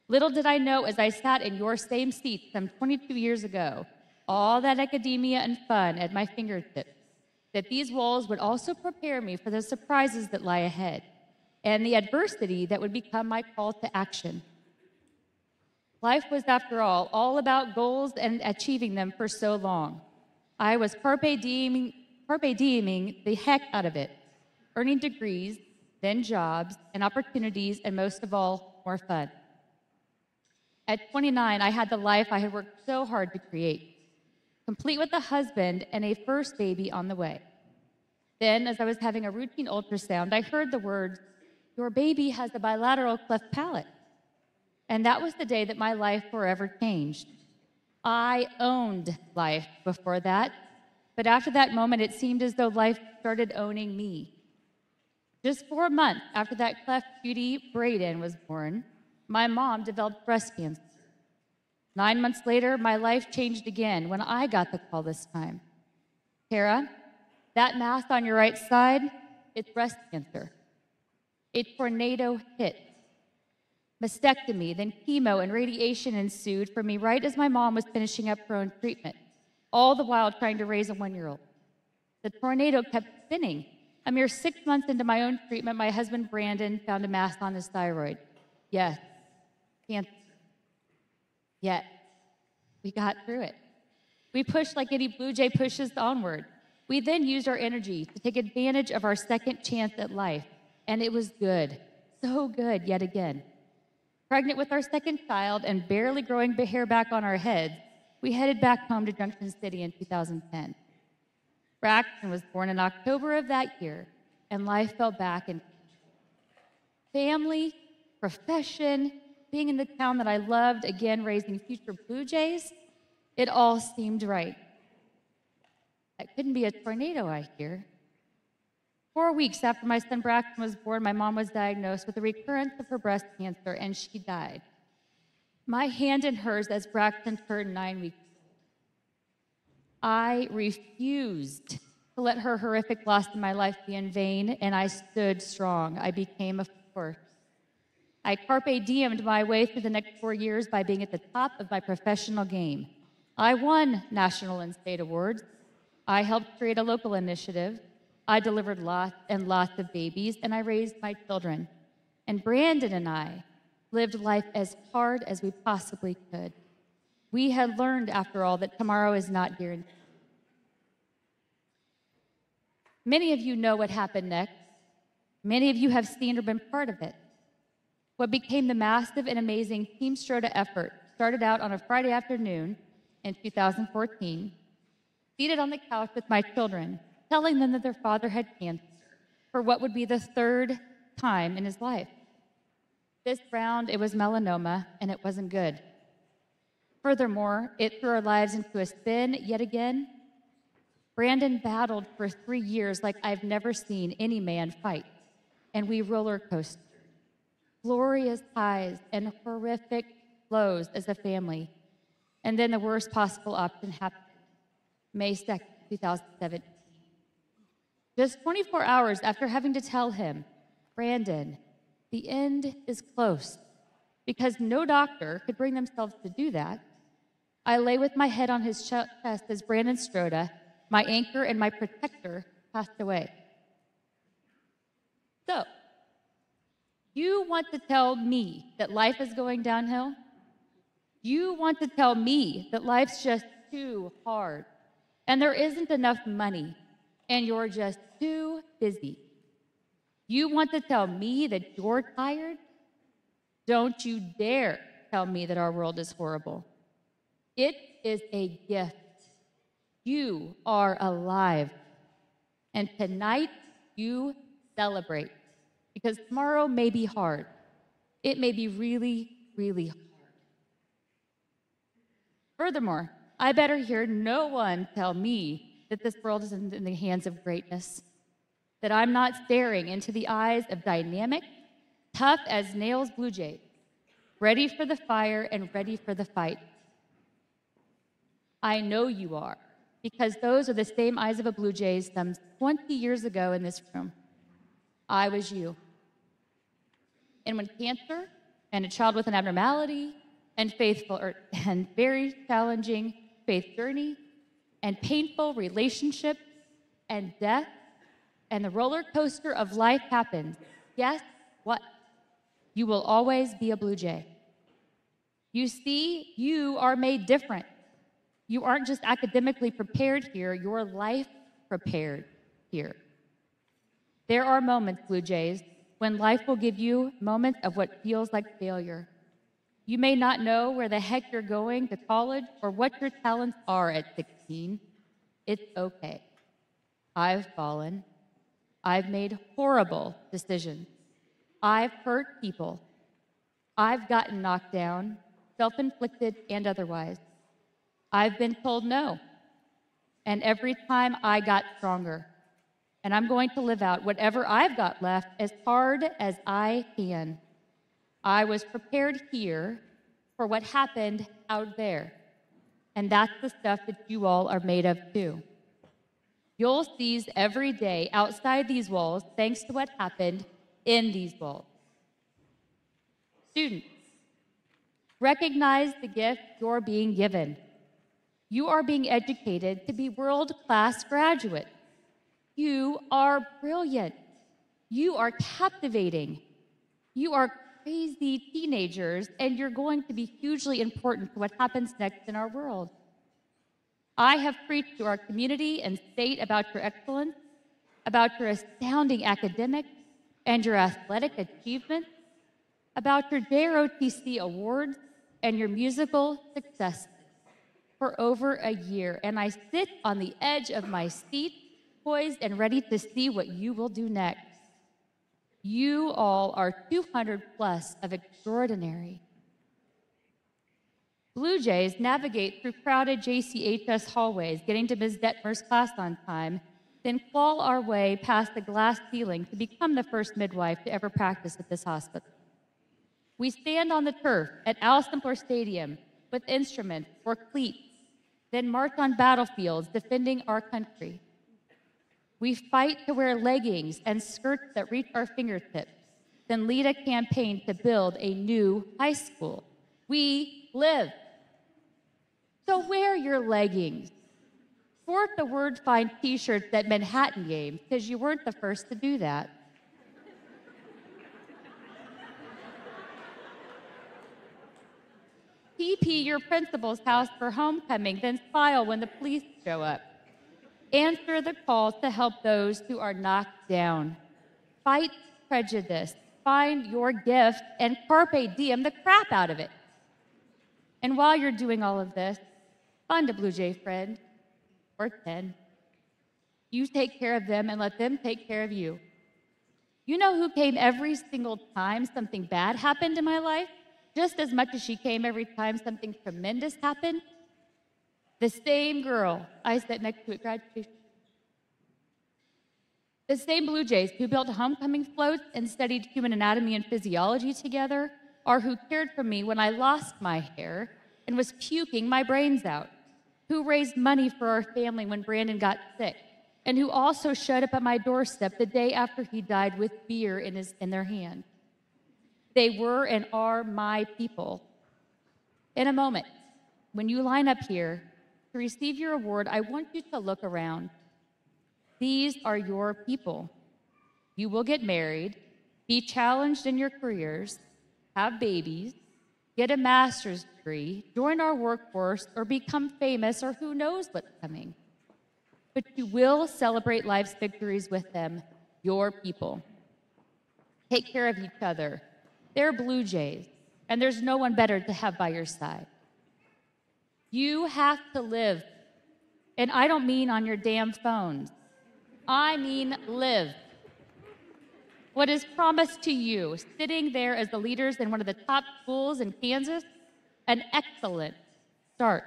Little did I know as I sat in your same seat some 22 years ago, all that academia and fun at my fingertips, that these walls would also prepare me for the surprises that lie ahead and the adversity that would become my call to action. Life was, after all about goals and achieving them for so long. I was carpe dieming the heck out of it, earning degrees, then jobs and opportunities, and most of all, more fun. At 29, I had the life I had worked so hard to create, complete with a husband and a first baby on the way. Then, as I was having a routine ultrasound, I heard the words, "Your baby has a bilateral cleft palate." And that was the day that my life forever changed. I owned life before that, but after that moment, it seemed as though life started owning me. Just 4 months after that cleft cutie, Brayden, was born, my mom developed breast cancer. 9 months later, my life changed again when I got the call this time. Tara, that mass on your right side, it's breast cancer. A tornado hit. Mastectomy, then chemo and radiation ensued for me right as my mom was finishing up her own treatment, all the while trying to raise a 1-year-old. The tornado kept spinning. A mere 6 months into my own treatment, my husband Brandon found a mass on his thyroid. Yes, cancer. Yet, we got through it. We pushed like any Blue Jay pushes onward. We then used our energy to take advantage of our second chance at life, and it was good, so good yet again. Pregnant with our second child and barely growing hair back on our heads, we headed back home to Junction City in 2010. Braxton was born in October of that year, and life fell back in family, profession, being in the town that I loved, again raising future Blue Jays. It all seemed right. That couldn't be a tornado, I hear. 4 weeks after my son Braxton was born, my mom was diagnosed with a recurrence of her breast cancer, and she died. My hand in hers as Braxton turned 9 weeks old. I refused to let her horrific loss in my life be in vain, and I stood strong. I became a force. I carpe diemed my way through the next 4 years by being at the top of my professional game. I won national and state awards. I helped create a local initiative. I delivered lots and lots of babies, and I raised my children. And Brandon and I lived life as hard as we possibly could. We had learned, after all, that tomorrow is not guaranteed. Many of you know what happened next. Many of you have seen or been part of it. What became the massive and amazing Team Stroda effort started out on a Friday afternoon in 2014, seated on the couch with my children, telling them that their father had cancer for what would be the third time in his life. This round, it was melanoma, and it wasn't good. Furthermore, it threw our lives into a spin yet again. Brandon battled for 3 years like I've never seen any man fight, and we roller coasted. Glorious highs and horrific lows as a family. And then the worst possible option happened, May 2nd, 2017. Just 24 hours after having to tell him, Brandon, the end is close, because no doctor could bring themselves to do that, I lay with my head on his chest as Brandon Stroda, my anchor and my protector, passed away. So, you want to tell me that life is going downhill? You want to tell me that life's just too hard, and there isn't enough money, and you're just too busy. You want to tell me that you're tired? Don't you dare tell me that our world is horrible. It is a gift. You are alive. And tonight, you celebrate. Because tomorrow may be hard. It may be really, really hard. Furthermore, I better hear no one tell me that this world is in the hands of greatness, that I'm not staring into the eyes of dynamic, tough as nails Blue Jays, ready for the fire and ready for the fight. I know you are, because those are the same eyes of a Blue Jays some 20 years ago in this room. I was you. And when cancer and a child with an abnormality and very challenging faith journey and painful relationships and death and the roller coaster of life happens, guess what? You will always be a Blue Jay. You see, you are made different. You aren't just academically prepared here, you're life prepared here. There are moments, Blue Jays, when life will give you moments of what feels like failure. You may not know where the heck you're going to college or what your talents are at 16. It's okay. I've fallen. I've made horrible decisions. I've hurt people. I've gotten knocked down, self-inflicted and otherwise. I've been told no. And every time I got stronger. And I'm going to live out whatever I've got left as hard as I can. I was prepared here for what happened out there. And that's the stuff that you all are made of too. You'll seize every day outside these walls thanks to what happened in these walls. Students, recognize the gift you're being given. You are being educated to be world-class graduates. You are brilliant. You are captivating. You are crazy teenagers, and you're going to be hugely important to what happens next in our world. I have preached to our community and state about your excellence, about your astounding academics and your athletic achievements, about your JROTC awards and your musical successes for over a year, and I sit on the edge of my seat, poised and ready to see what you will do next. You all are 200 plus of extraordinary. Blue Jays navigate through crowded JCHS hallways, getting to Ms. Detmer's class on time, then claw our way past the glass ceiling to become the first midwife to ever practice at this hospital. We stand on the turf at Al Simpler Stadium with instruments or cleats, then march on battlefields defending our country. We fight to wear leggings and skirts that reach our fingertips, then lead a campaign to build a new high school. We live. So wear your leggings. Sport the word find t-shirts at Manhattan Games, because you weren't the first to do that. TP your principal's house for homecoming, then smile when the police show up. Answer the call to help those who are knocked down. Fight prejudice. Find your gift and carpe diem the crap out of it. And while you're doing all of this, find a Blue Jay friend, or 10. You take care of them and let them take care of you. You know who came every single time something bad happened in my life? Just as much as she came every time something tremendous happened? The same girl I sat next to at graduation. The same Blue Jays who built homecoming floats and studied human anatomy and physiology together are who cared for me when I lost my hair and was puking my brains out, who raised money for our family when Brandon got sick, and who also showed up at my doorstep the day after he died with beer in their hand. They were and are my people. In a moment, when you line up here to receive your award, I want you to look around. These are your people. You will get married, be challenged in your careers, have babies, get a master's degree, join our workforce, or become famous, or who knows what's coming. But you will celebrate life's victories with them, your people. Take care of each other. They're Blue Jays, and there's no one better to have by your side. You have to live, and I don't mean on your damn phones. I mean live. What is promised to you, sitting there as the leaders in one of the top schools in Kansas, an excellent start.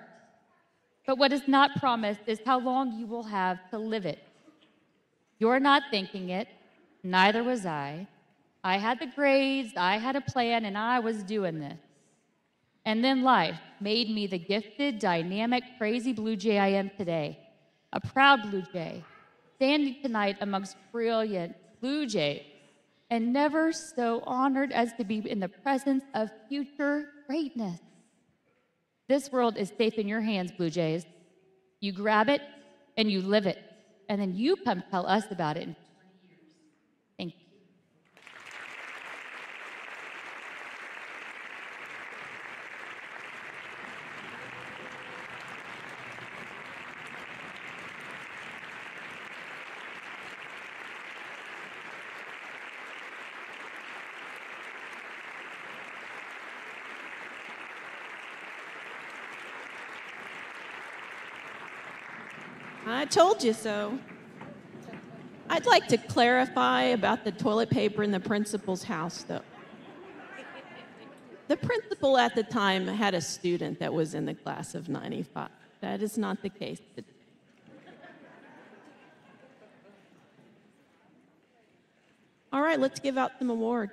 But what is not promised is how long you will have to live it. You're not thinking it, neither was I. I had the grades, I had a plan, and I was doing this. And then life made me the gifted, dynamic, crazy Blue Jay I am today. A proud Blue Jay, standing tonight amongst brilliant Blue Jays, and never so honored as to be in the presence of future greatness. This world is safe in your hands, Blue Jays. You grab it and you live it, and then you come tell us about it in 20 years. Thank you. I told you so. I'd like to clarify about the toilet paper in the principal's house, though. The principal at the time had a student that was in the class of 95. That is not the case today. All right, let's give out some awards.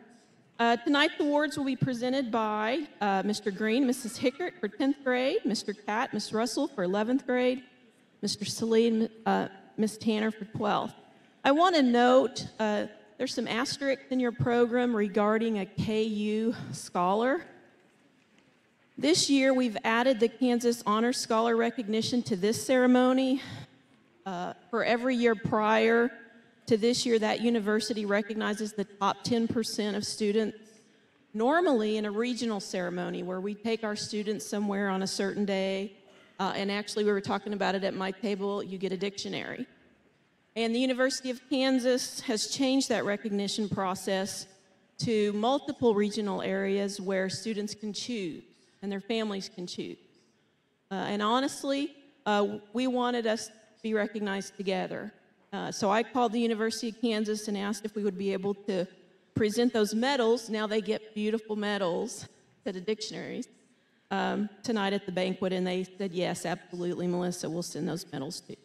Tonight's awards will be presented by Mr. Green, Mrs. Hickert for 10th grade, Mr. Catt, Ms. Russell for 11th grade, Mr. Salee and Ms. Tanner for 12th. I want to note there's some asterisks in your program regarding a KU scholar. This year, we've added the Kansas Honor Scholar recognition to this ceremony. For every year prior to this year, that university recognizes the top 10% of students. Normally, in a regional ceremony where we take our students somewhere on a certain day, and actually we were talking about it at my table, you get a dictionary. And the University of Kansas has changed that recognition process to multiple regional areas where students can choose and their families can choose. And honestly, we wanted us to be recognized together. So I called the University of Kansas and asked if we would be able to present those medals. Now they get beautiful medals instead of dictionaries tonight at the banquet, and they said, yes, absolutely, Melissa, we'll send those medals to you.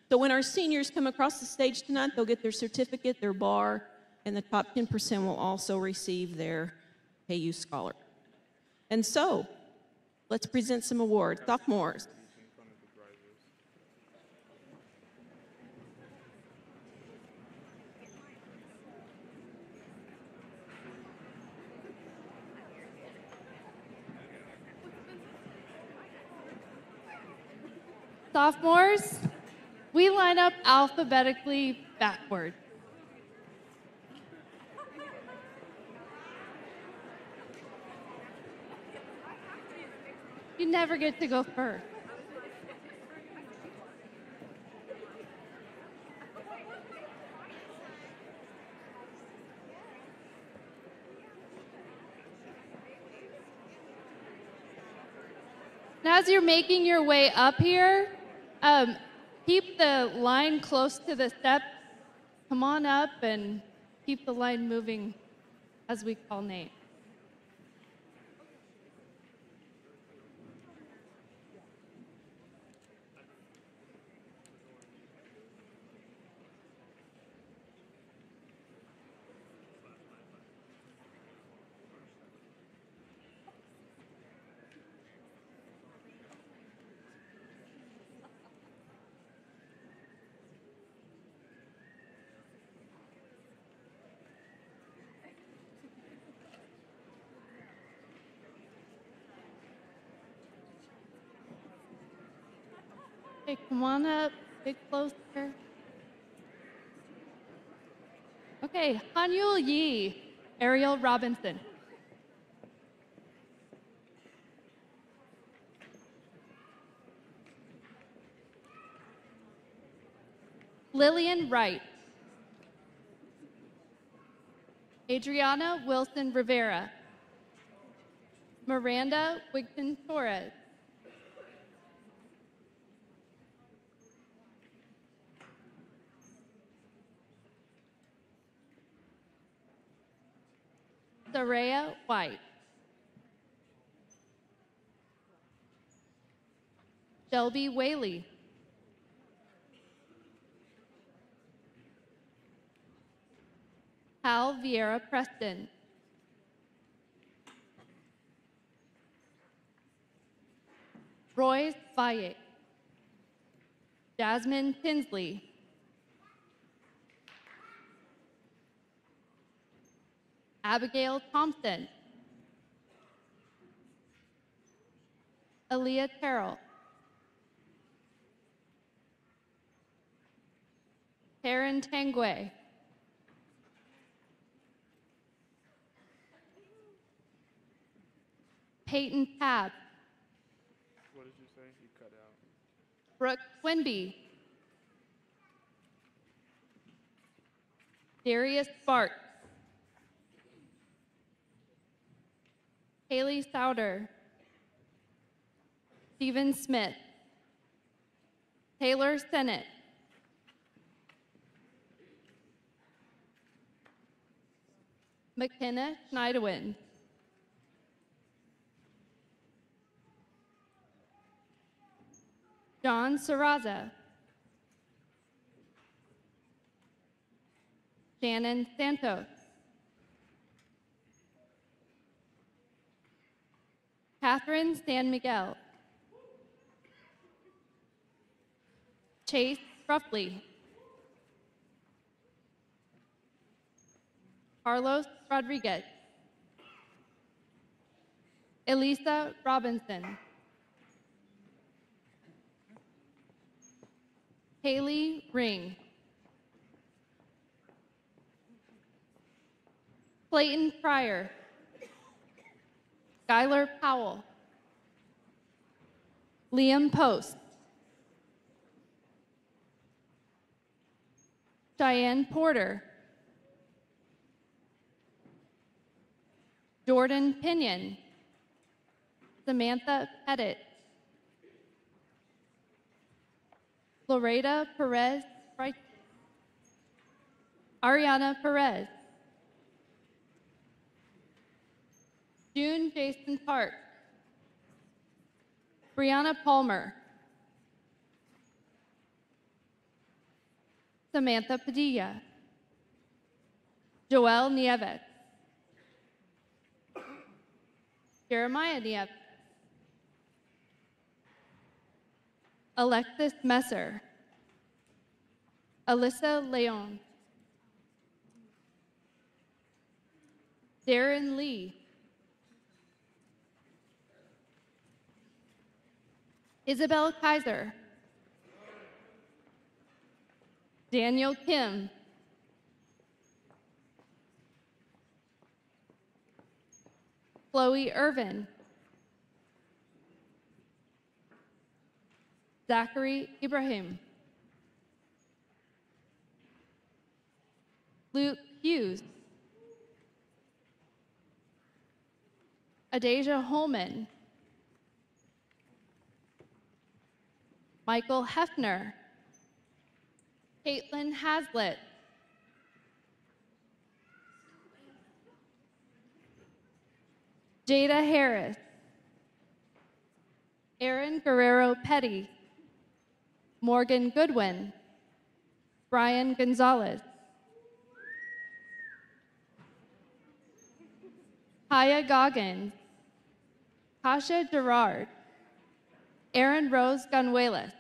So when our seniors come across the stage tonight, they'll get their certificate, their bar, and the top 10% will also receive their KU Scholar. And so, let's present some awards. Sophomores. Sophomores, we line up alphabetically backward. You never get to go first. And as you're making your way up here, keep the line close to the steps. Come on up and keep the line moving as we call names. Okay, come on up, get closer. Okay, Hanyul Yi, Ariel Robinson. Lillian Wright. Adriana Wilson Rivera. Miranda Wigton Torres. Saraya White. Shelby Whaley. Hal Vieira Preston. Roy Valle. Jasmine Tinsley. Abigail Thompson. Aaliyah Terrell. Karen Tanguay. Peyton Tabb. What did you say? You cut out. Brooke Quinby. Darius Sparks. Haley Souder. Stephen Smith. Taylor Sennett. McKenna Schneidewin. John Sarraza. Shannon Santos. Catherine San Miguel. Chase Ruffley. Carlos Rodriguez. Elisa Robinson. Haley Ring. Clayton Pryor. Skylar Powell. Liam Post. Cheyenne Porter. Jordan Pinion. Samantha Pettit. Loretta Perez. Ariana Perez. June Jason Park. Brianna Palmer. Samantha Padilla. Joelle Nieves. Jeremiah Nieves. Alexis Messer. Alyssa Leon. Darren Lee. Isabel Kaiser. Daniel Kim. Chloe Irvin. Zachary Ibrahim. Luke Hughes. Adasia Holman. Michael Hefner. Caitlin Hazlitt. Jada Harris. Aaron Guerrero Petty. Morgan Goodwin. Brian Gonzalez. Haya Goggins. Kasha Gerard. Aaron Rose Ganuelas.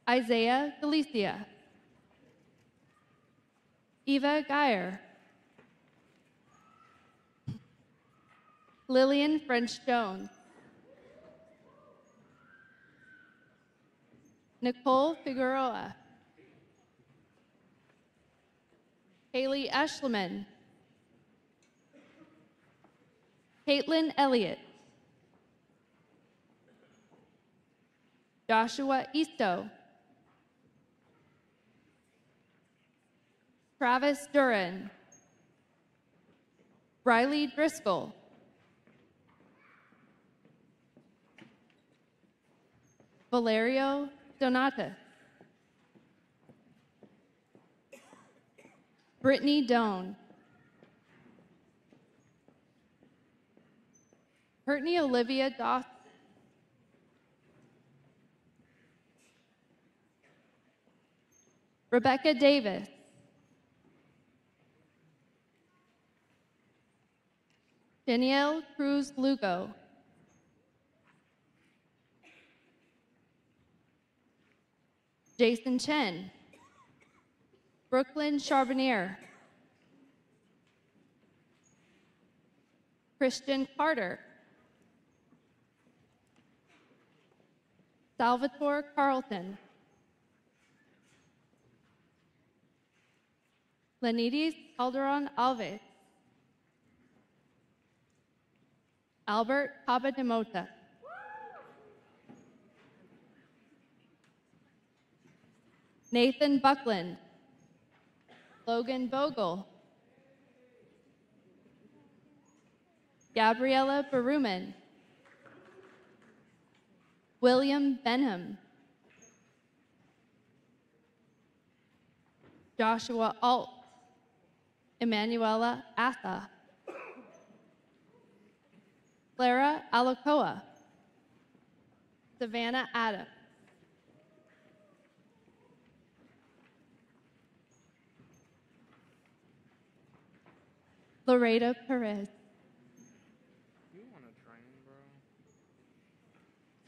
Isaiah Galicia. Eva Geyer. Lillian French Jones. Nicole Figueroa. Haley Eschleman. Caitlin Elliott. Joshua Easto. Travis Duran. Riley Driscoll. Valerio Donata. Brittany Doan. Courtney Olivia Doss. Rebecca Davis. Danielle Cruz Lugo. Jason Chen. Brooklyn Charbonnier. Christian Carter. Salvatore Carlton. Lenidis Calderon Alves. Albert Cabademota. Nathan Buckland. Logan Bogle. Gabriella Baruman. William Benham. Joshua Alt. Emanuela Asa. Clara Alacoa. Savannah Adams. Loretta Perez.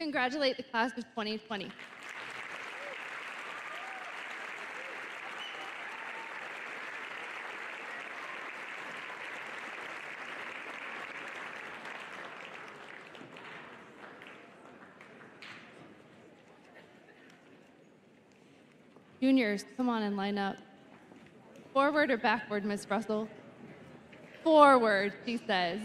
congratulate the class of 2020. Juniors, come on and line up. Forward or backward, Miss Russell? Forward, she says.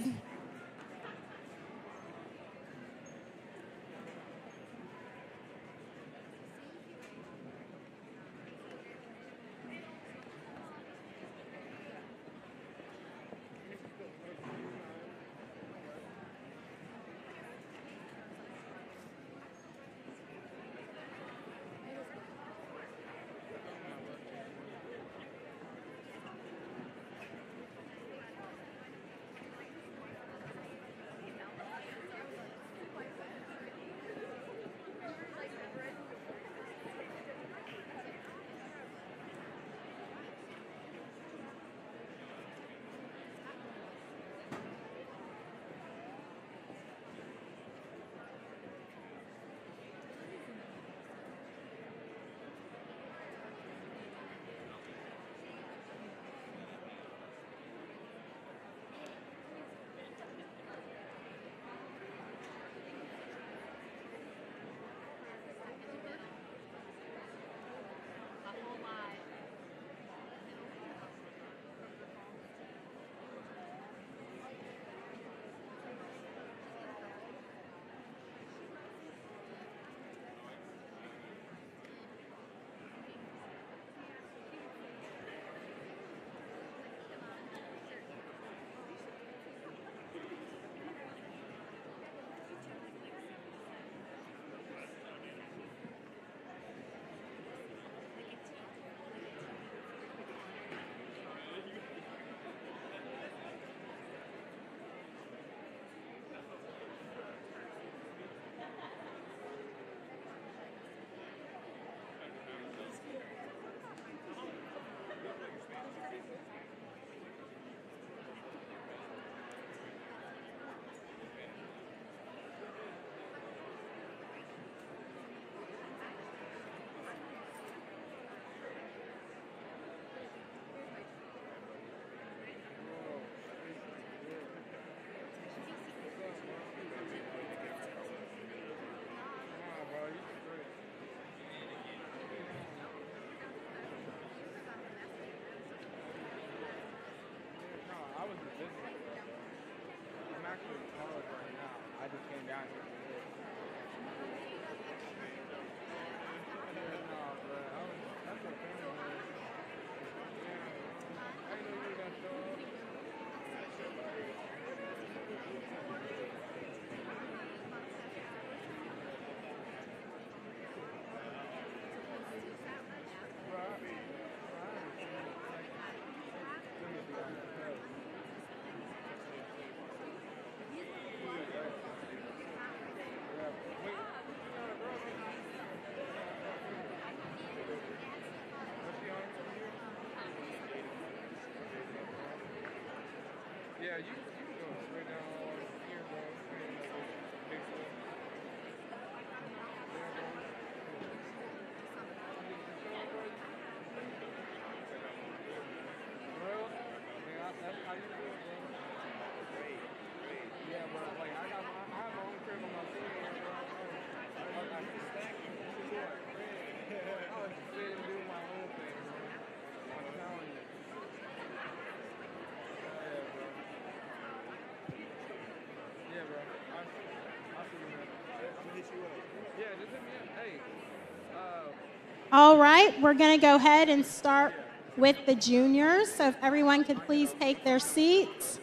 Yeah, you can go straight down here, bro. Big foot. Bro, man, that's how you do it, bro. Yeah, bro. Like I have my own crib on my senior year, bro. I just stack it. I was sitting doing my own thing, bro. I'm telling you. Yeah, bro. I'll see you, man. I'm gonna hit you up. Yeah, just hit me up. Hey. All right, we're going to go ahead and start with the juniors. So if everyone could please take their seats.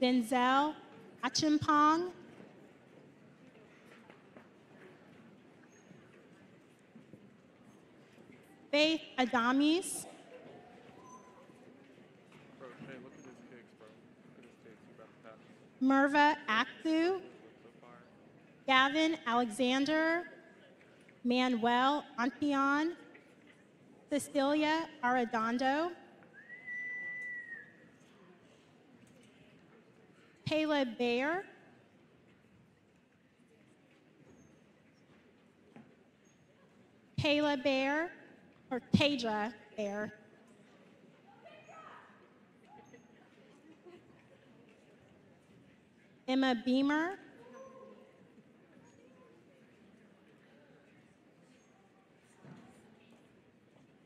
Denzel Achimpong. Faith Adamis. Bro, hey, look at his kicks, bro. Look at his kicks. He about to pass. Merva Aksu. Gavin Alexander. Manuel Antion, Cecilia Arredondo, Caleb Bayer, Kayla Bear, or Tadra Bear. Emma Beamer,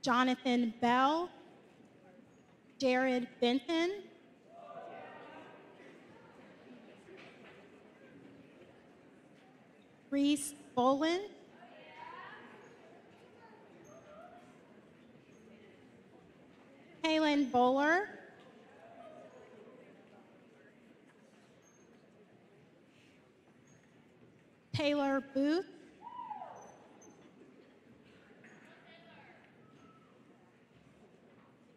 Jonathan Bell, Jared Benton, Reese Bolin, Kaylin Bowler, Taylor Booth,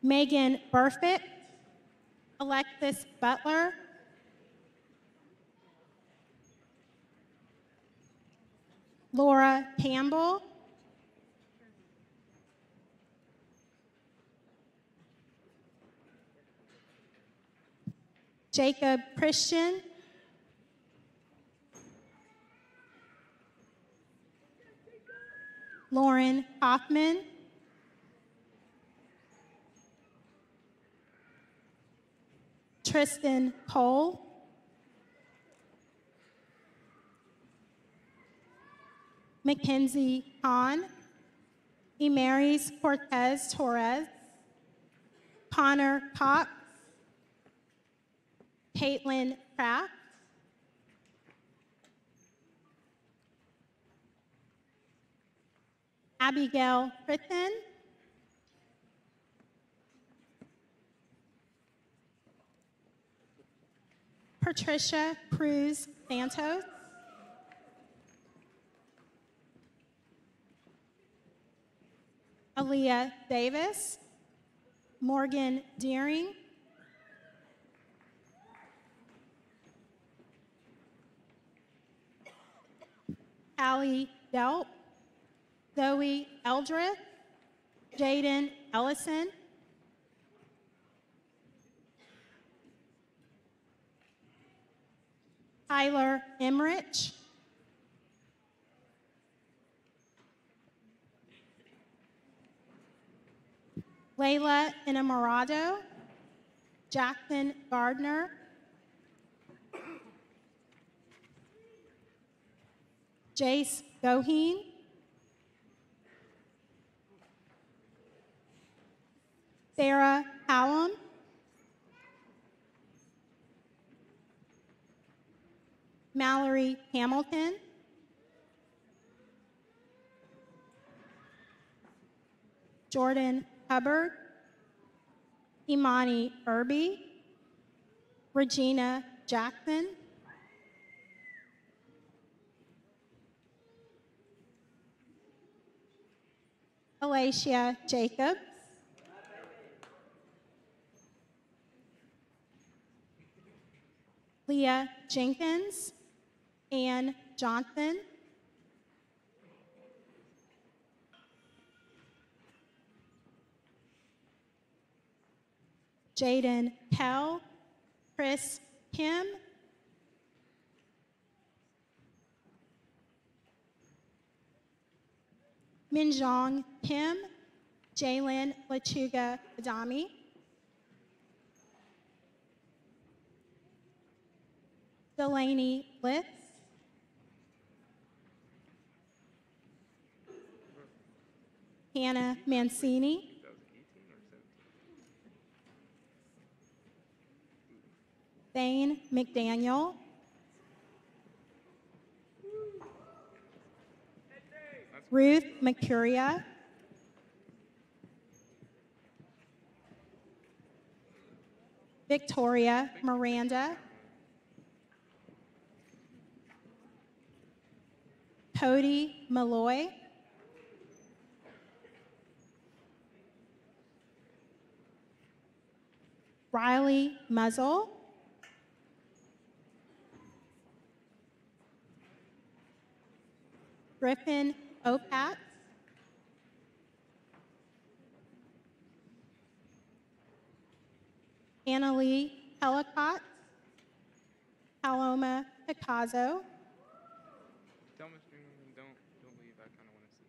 Megan Burfitt, Alexis Butler, Laura Campbell, Jacob Christian, Lauren Hoffman, Tristan Cole, Mackenzie Hahn, Emery's Cortez Torres, Connor Cox, Caitlin Kraft, Abigail Fritten, Patricia Cruz Santos, Aaliyah Davis, Morgan Deering, Allie Delp, Zoe Eldrith, Jaden Ellison, Tyler Emrich, Layla Enamorado, Jackson Gardner, Jace Goheen, Sarah Hallam, Mallory Hamilton, Jordan Hubbard, Imani Irby, Regina Jackson, Alacia Jacobs, Leah Jenkins, Ann Johnson, Jaden Kell, Chris Kim, Minjong Kim, Jalen Lachuga Adami, Delaney Litz, Hannah Mancini, Thane McDaniel, Ruth Mercuria, Victoria Miranda, Cody Malloy, Riley Muzzle, Griffin Opat, Annalie Ellicott, Paloma Picasso, Tell Mr. Newman, don't leave. I kind of want to see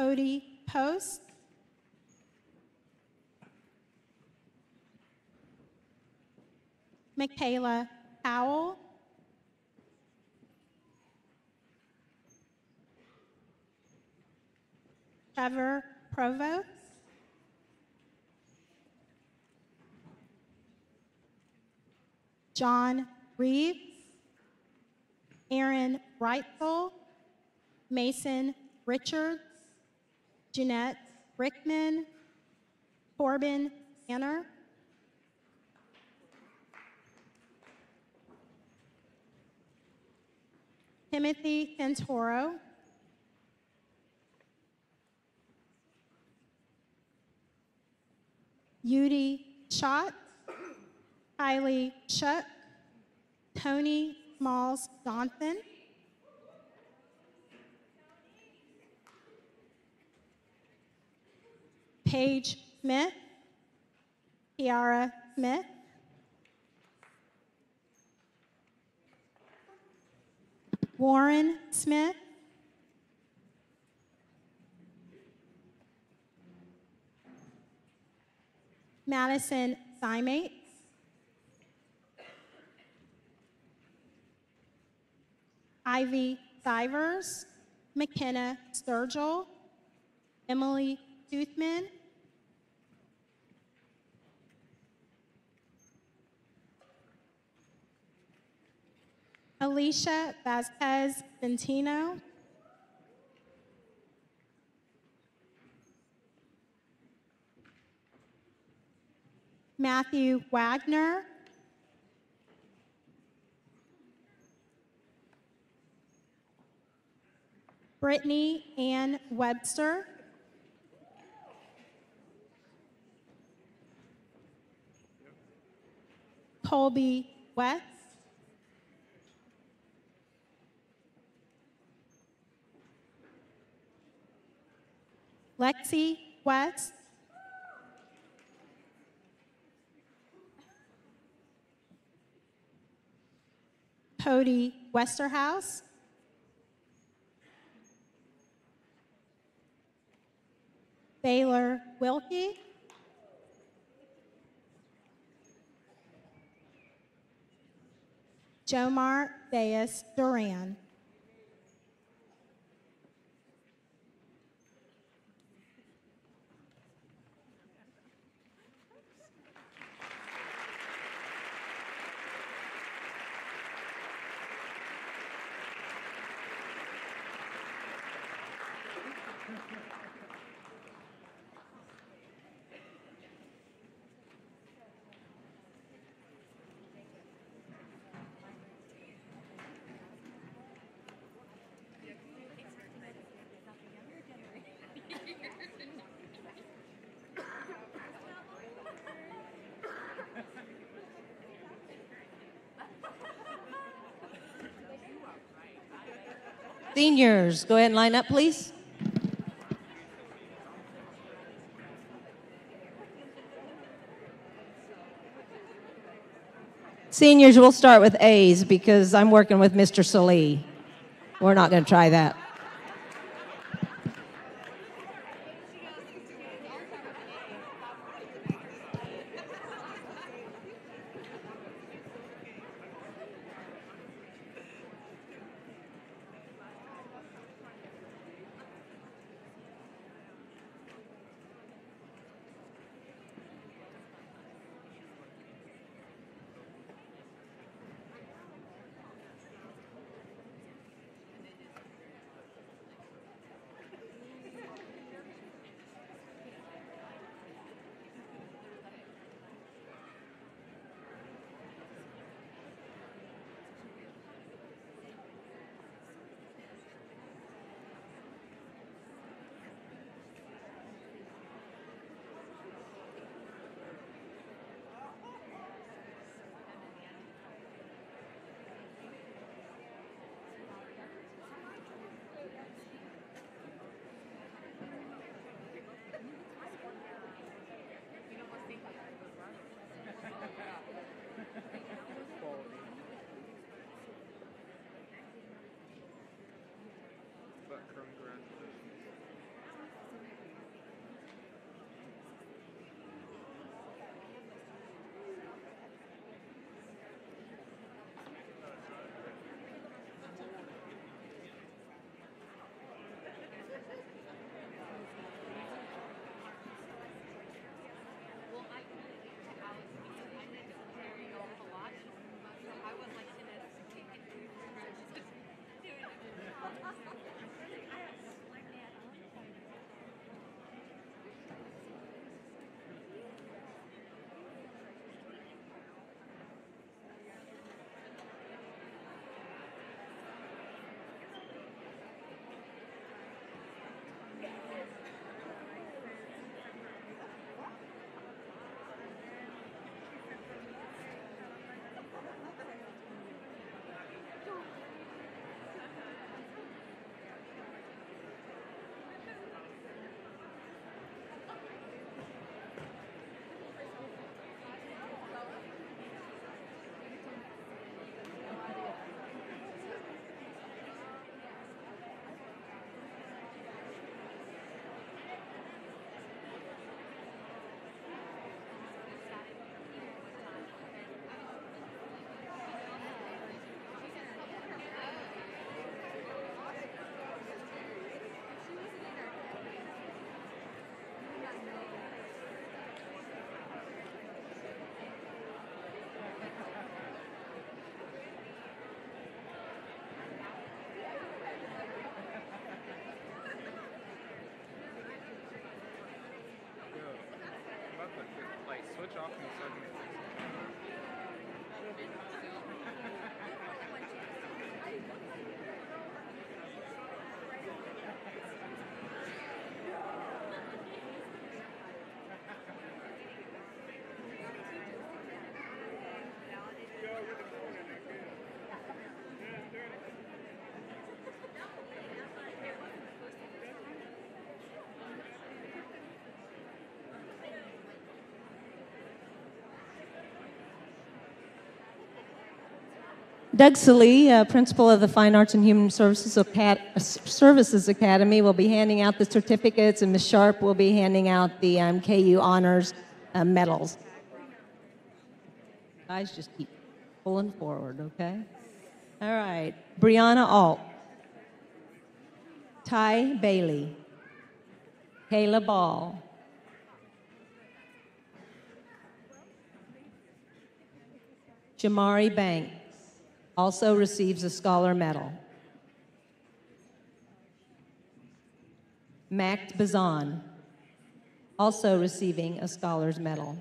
him. Cody Post, Michaela Powell, Trevor Provost, John Reeves, Aaron Reitzel, Mason Richards, Jeanette Rickman, Corbin Tanner, Timothy Santoro, Yudi Schott, Kylie Shuck, Tony Smalls Johnson, Paige Smith, Tiara Smith, Warren Smith, Madison Simate, Ivy Sivers, McKenna Sturgill, Emily Toothman, Alicia Vasquez Centino, Matthew Wagner, Brittany Ann Webster, Colby West, Lexi West, Cody Westerhouse, Baylor Wilkie, Jomar Deas Duran. Seniors, go ahead and line up, please. Seniors, we'll start with A's because I'm working with Mr. Salee. We're not going to try that. Like switch off and start to Doug Salee, principal of the Fine Arts and Human Services Academy, will be handing out the certificates, and Ms. Sharp will be handing out the KU Honors medals. Guys, just keep pulling forward, okay? All right. Brianna Alt, Ty Bailey, Kayla Ball, Shamari Banks also receives a Scholar Medal. Max Bazan, also receiving a Scholar's Medal.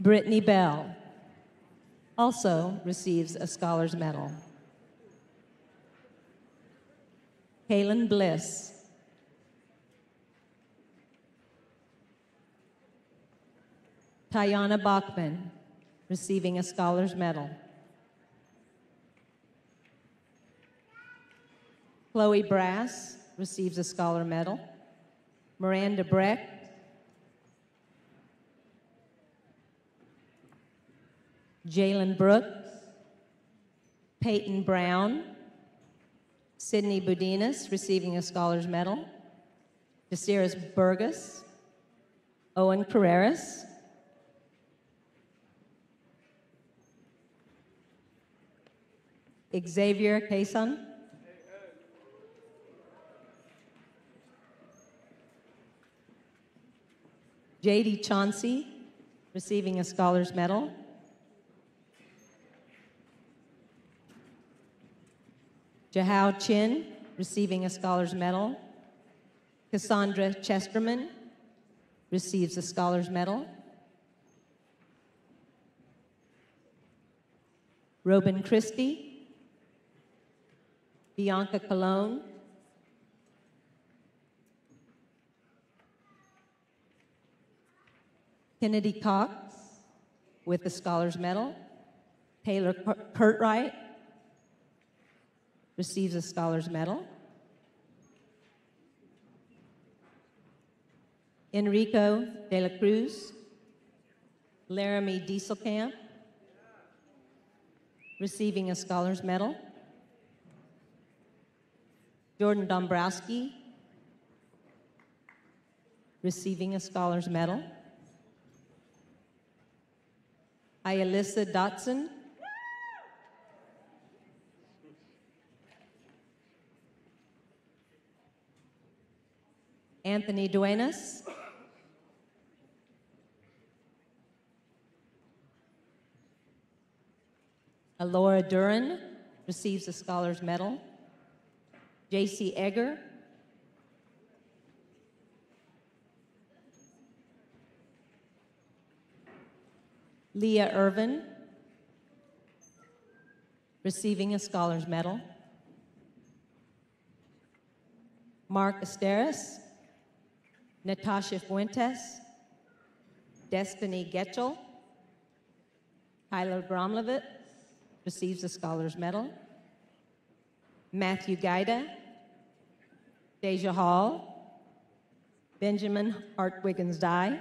Brittany Bell also receives a Scholar's Medal. Kaylin Bliss, Tayana Bachman, receiving a Scholar's Medal. Chloe Brass receives a Scholar Medal. Miranda Brecht, Jalen Brooks, Peyton Brown, Sydney Budinas receiving a Scholar's Medal. Desiris Burgess, Owen Carreras, Xavier Cason, J.D. Chauncey, receiving a Scholar's Medal. Jahao Chin, receiving a Scholar's Medal. Cassandra Chesterman receives a Scholar's Medal. Robin Christie, Bianca Colon, Kennedy Cox with the Scholar's Medal. Taylor Curtright receives a Scholar's Medal. Enrico de la Cruz, Laramie Dieselkamp receiving a Scholar's Medal. Jordan Dombrowski receiving a Scholar's Medal. Ayalissa Dotson, Anthony Duenas, Alora Duran receives a Scholar's Medal. J.C. Egger. Leah Irvin, receiving a Scholar's Medal. Mark Asteris, Natasha Fuentes, Destiny Getchell, Tyler Gromlevit receives a Scholar's Medal. Matthew Gaida, Deja Hall, Benjamin Hart Wiggins Dye,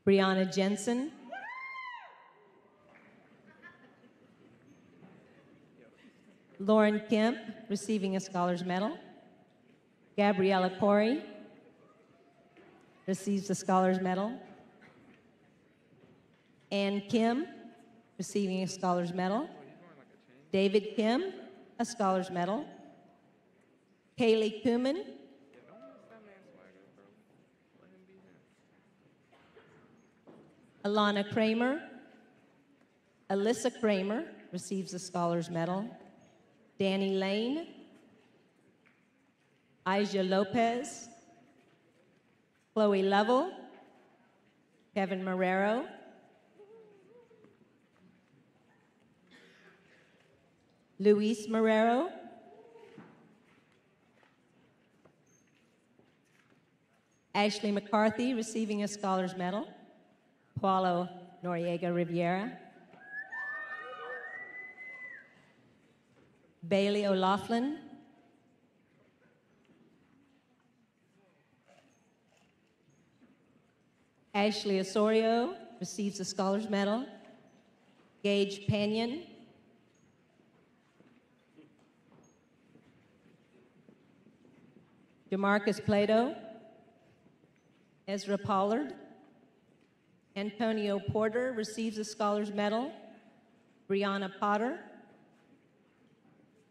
Brianna Jensen, Lauren Kemp, receiving a Scholar's Medal. Gabriella Corey receives a Scholar's Medal. Ann Kim, receiving a Scholar's Medal. David Kim, a Scholar's Medal. Kaylee Kuman, Alana Kramer, Alyssa Kramer receives a Scholar's Medal. Danny Lane, Aisha Lopez, Chloe Lovell, Kevin Marrero, Luis Marrero, Ashley McCarthy receiving a Scholar's Medal. Paulo Noriega Riviera, Bailey O'Laughlin, Ashley Osorio receives a Scholar's Medal. Gage Panion, DeMarcus Plato, Ezra Pollard, Antonio Porter receives a Scholar's Medal. Brianna Potter,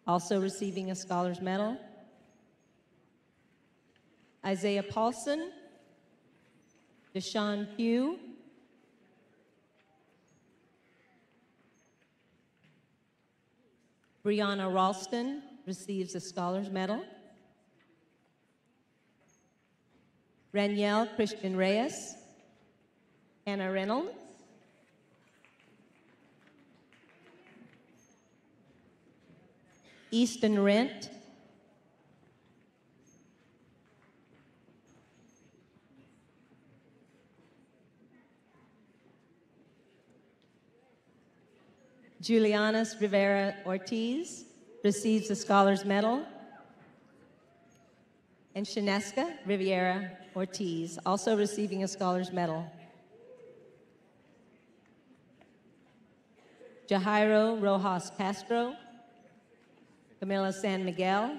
also receiving a Scholar's Medal. Isaiah Paulson, Deshaun Pugh, Brianna Ralston receives a Scholar's Medal. Ranielle Christian Reyes, Anna Reynolds, Easton Rent, Julianis Rivera Ortiz receives a Scholar's Medal. And Shaneska Riviera Ortiz, also receiving a Scholar's Medal. Jairo Rojas Castro, Camila San Miguel,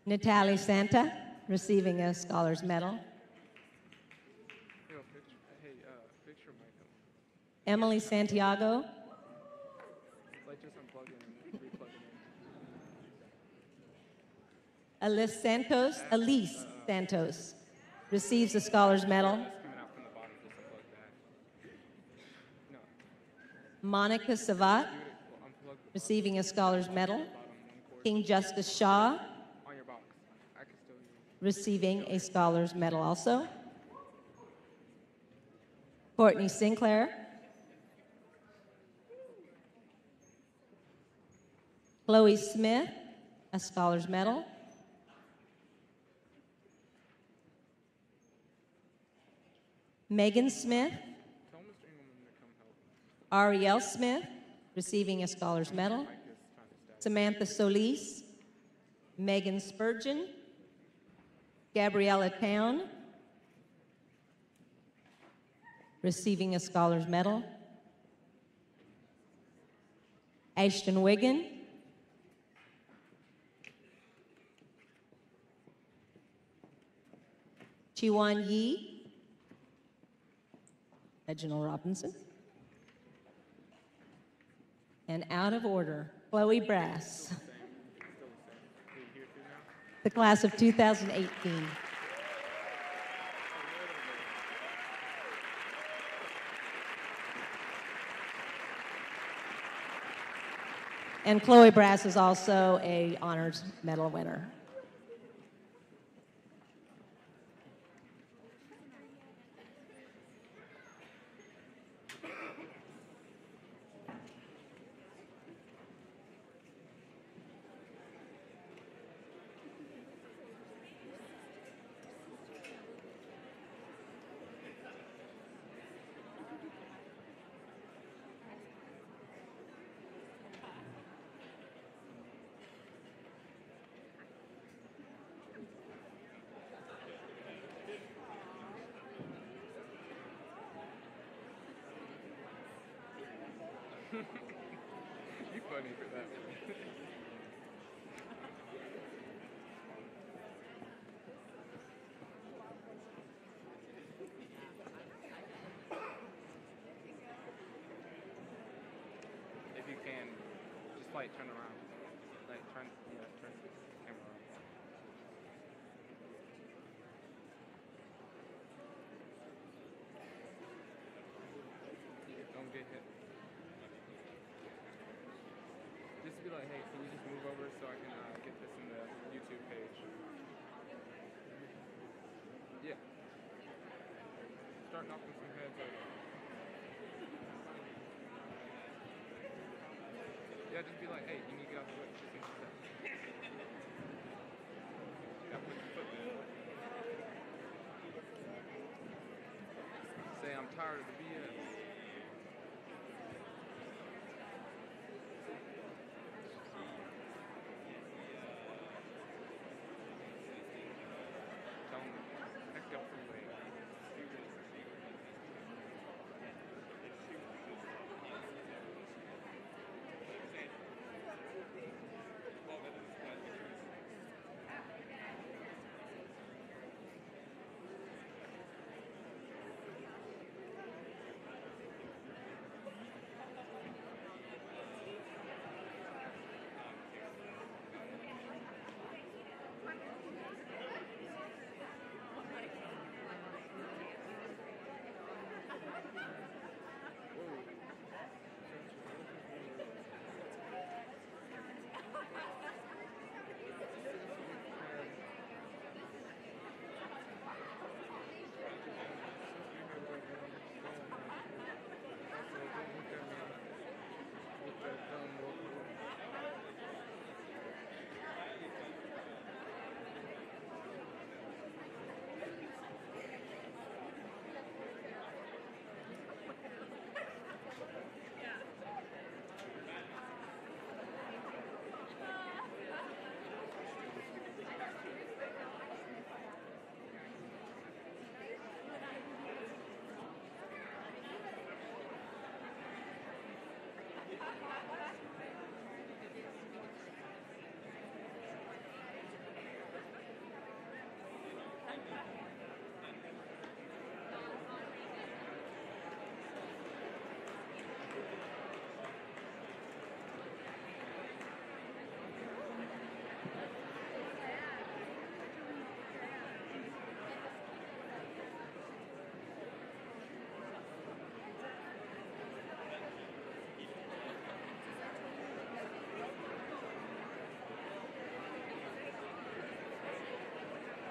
Natalie Santa, receiving a Scholar's Medal. Emily Santiago, Elise Santos receives a Scholar's Medal. Monica Savat receiving a Scholar's Medal. King Justice Shaw receiving a Scholar's Medal also. Courtney Sinclair, Chloe Smith, a Scholar's Medal. Megan Smith, Ariel Smith, receiving a Scholar's Medal. Samantha Solis, Megan Spurgeon, Gabriella Town, receiving a Scholar's Medal. Ashton Wiggin, Chiwan Yi, Reginald Robinson, and out of order, Chloe Brass. the class of 2018. And Chloe Brass is also a honors medal winner. You funny for that one. If you can, just like turn around. Like turn the camera around. Don't get hit. Just be like, hey, can you just move over so I can get this in the YouTube page? Yeah. Start knocking some heads over. Yeah, just be like, hey, you need to get out the way. Just need to step. Yeah, put your foot there. Say, I'm tired of the BS. Tell them, heck up the way.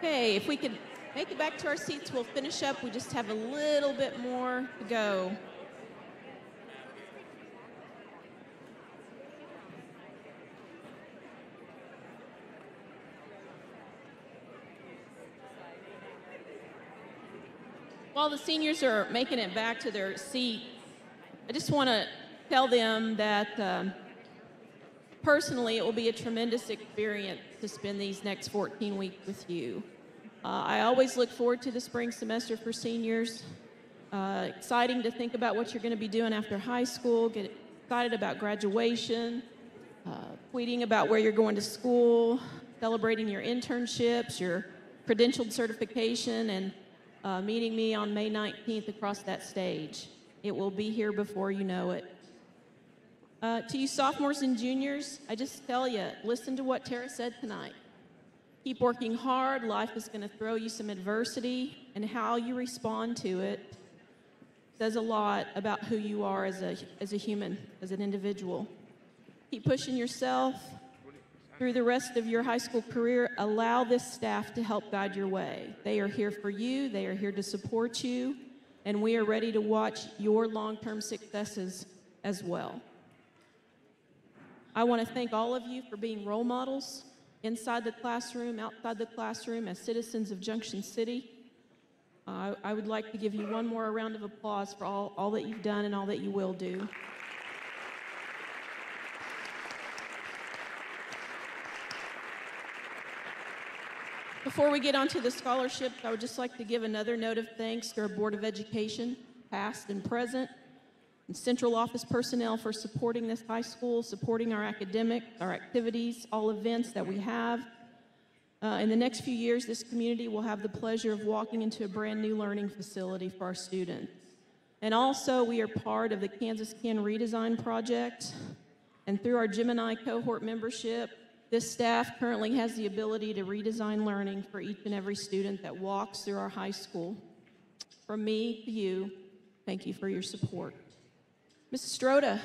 Okay, if we could make it back to our seats, we'll finish up. We just have a little bit more to go. While the seniors are making it back to their seat, I just want to tell them that personally, it will be a tremendous experience to spend these next 14 weeks with you. I always look forward to the spring semester for seniors. Exciting to think about what you're going to be doing after high school, get excited about graduation, tweeting about where you're going to school, celebrating your internships, your credentialed certification, and meeting me on May 19th across that stage. It will be here before you know it. To you sophomores and juniors, I just tell you, listen to what Tara said tonight. Keep working hard. Life is going to throw you some adversity, and how you respond to it says a lot about who you are as a human, as an individual. Keep pushing yourself through the rest of your high school career. Allow this staff to help guide your way. They are here for you. They are here to support you, and we are ready to watch your long-term successes as well. I want to thank all of you for being role models inside the classroom, outside the classroom, as citizens of Junction City. I would like to give you one more round of applause for all that you've done and all that you will do. Before we get on to the scholarships, I would just like to give another note of thanks to our Board of Education, past and present, and central office personnel for supporting this high school, supporting our academics, our activities, all events that we have. In the next few years, this community will have the pleasure of walking into a brand new learning facility for our students. And also, we are part of the Kansas Can Redesign Project. And through our Gemini cohort membership, this staff currently has the ability to redesign learning for each and every student that walks through our high school. From me to you, thank you for your support. Mrs. Stroda,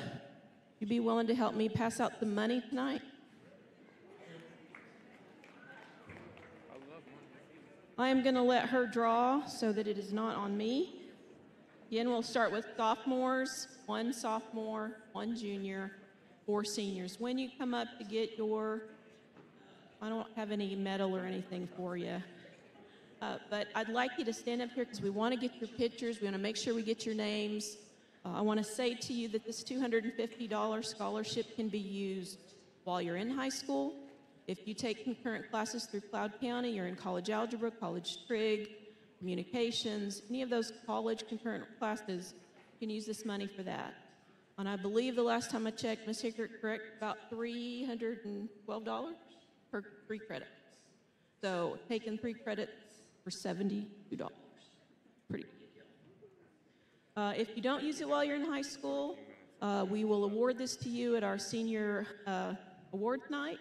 you be willing to help me pass out the money tonight? I am going to let her draw so that it is not on me. Again, we'll start with sophomores, 1 sophomore, 1 junior, 4 seniors. When you come up to get your, I don't have any medal or anything for you, but I'd like you to stand up here because we want to get your pictures. We want to make sure we get your names. I want to say to you that this $250 scholarship can be used while you're in high school. If you take concurrent classes through Cloud County, you're in college algebra, college trig, communications, any of those college concurrent classes, you can use this money for that. And I believe the last time I checked, Ms. Hickert, correct, about $312 per 3 credits. So taking 3 credits for $72. Pretty good deal. If you don't use it while you're in high school, we will award this to you at our senior awards night.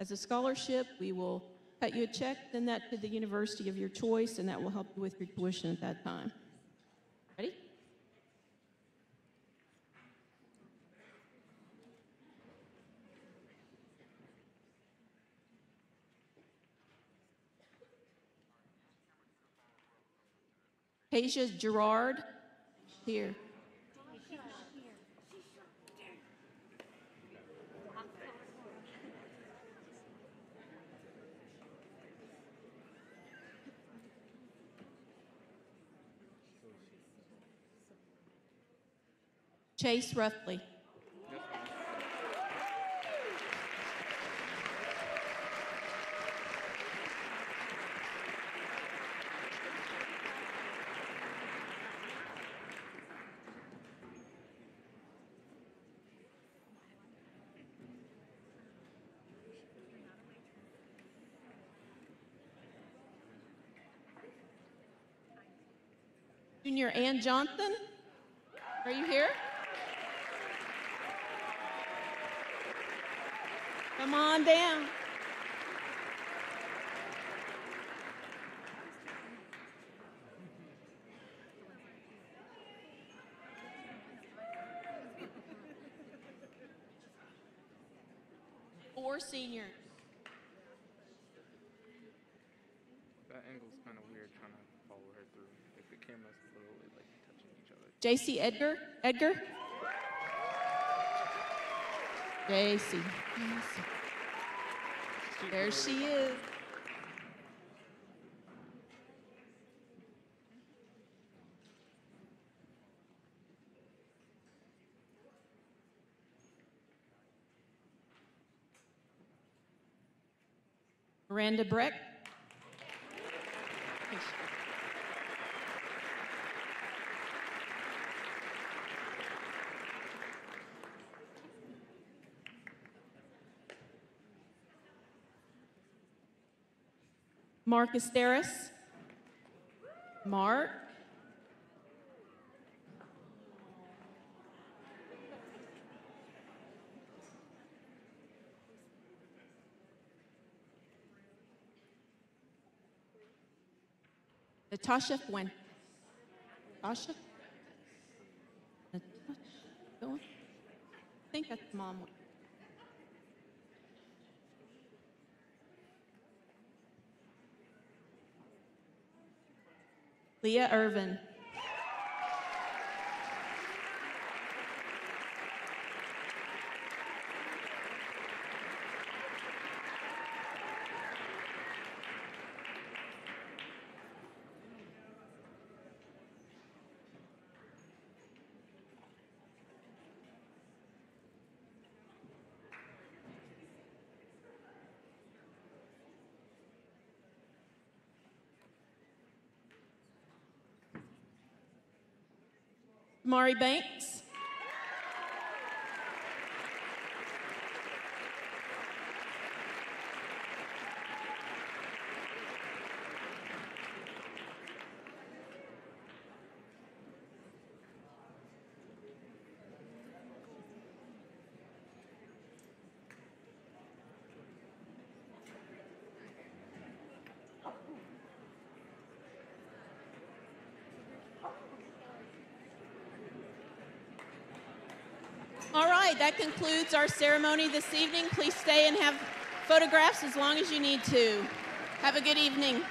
As a scholarship, we will cut you a check, send that to the university of your choice, and that will help you with your tuition at that time. Ready? Tasia Gerard, here. Chase Ruffley. Junior Ann Johnson, are you here? Come on down. Four seniors. That angle's kind of weird trying to follow her through. If the camera's literally like touching each other. JC Edgar? JC. There she is. Miranda Breck. Mark Esteris. Mark. Natasha Fuentes. Natasha? Go on. I think that's mom. Leah Irvin. Mari Banks. All right, that concludes our ceremony this evening. Please stay and have photographs as long as you need to. Have a good evening.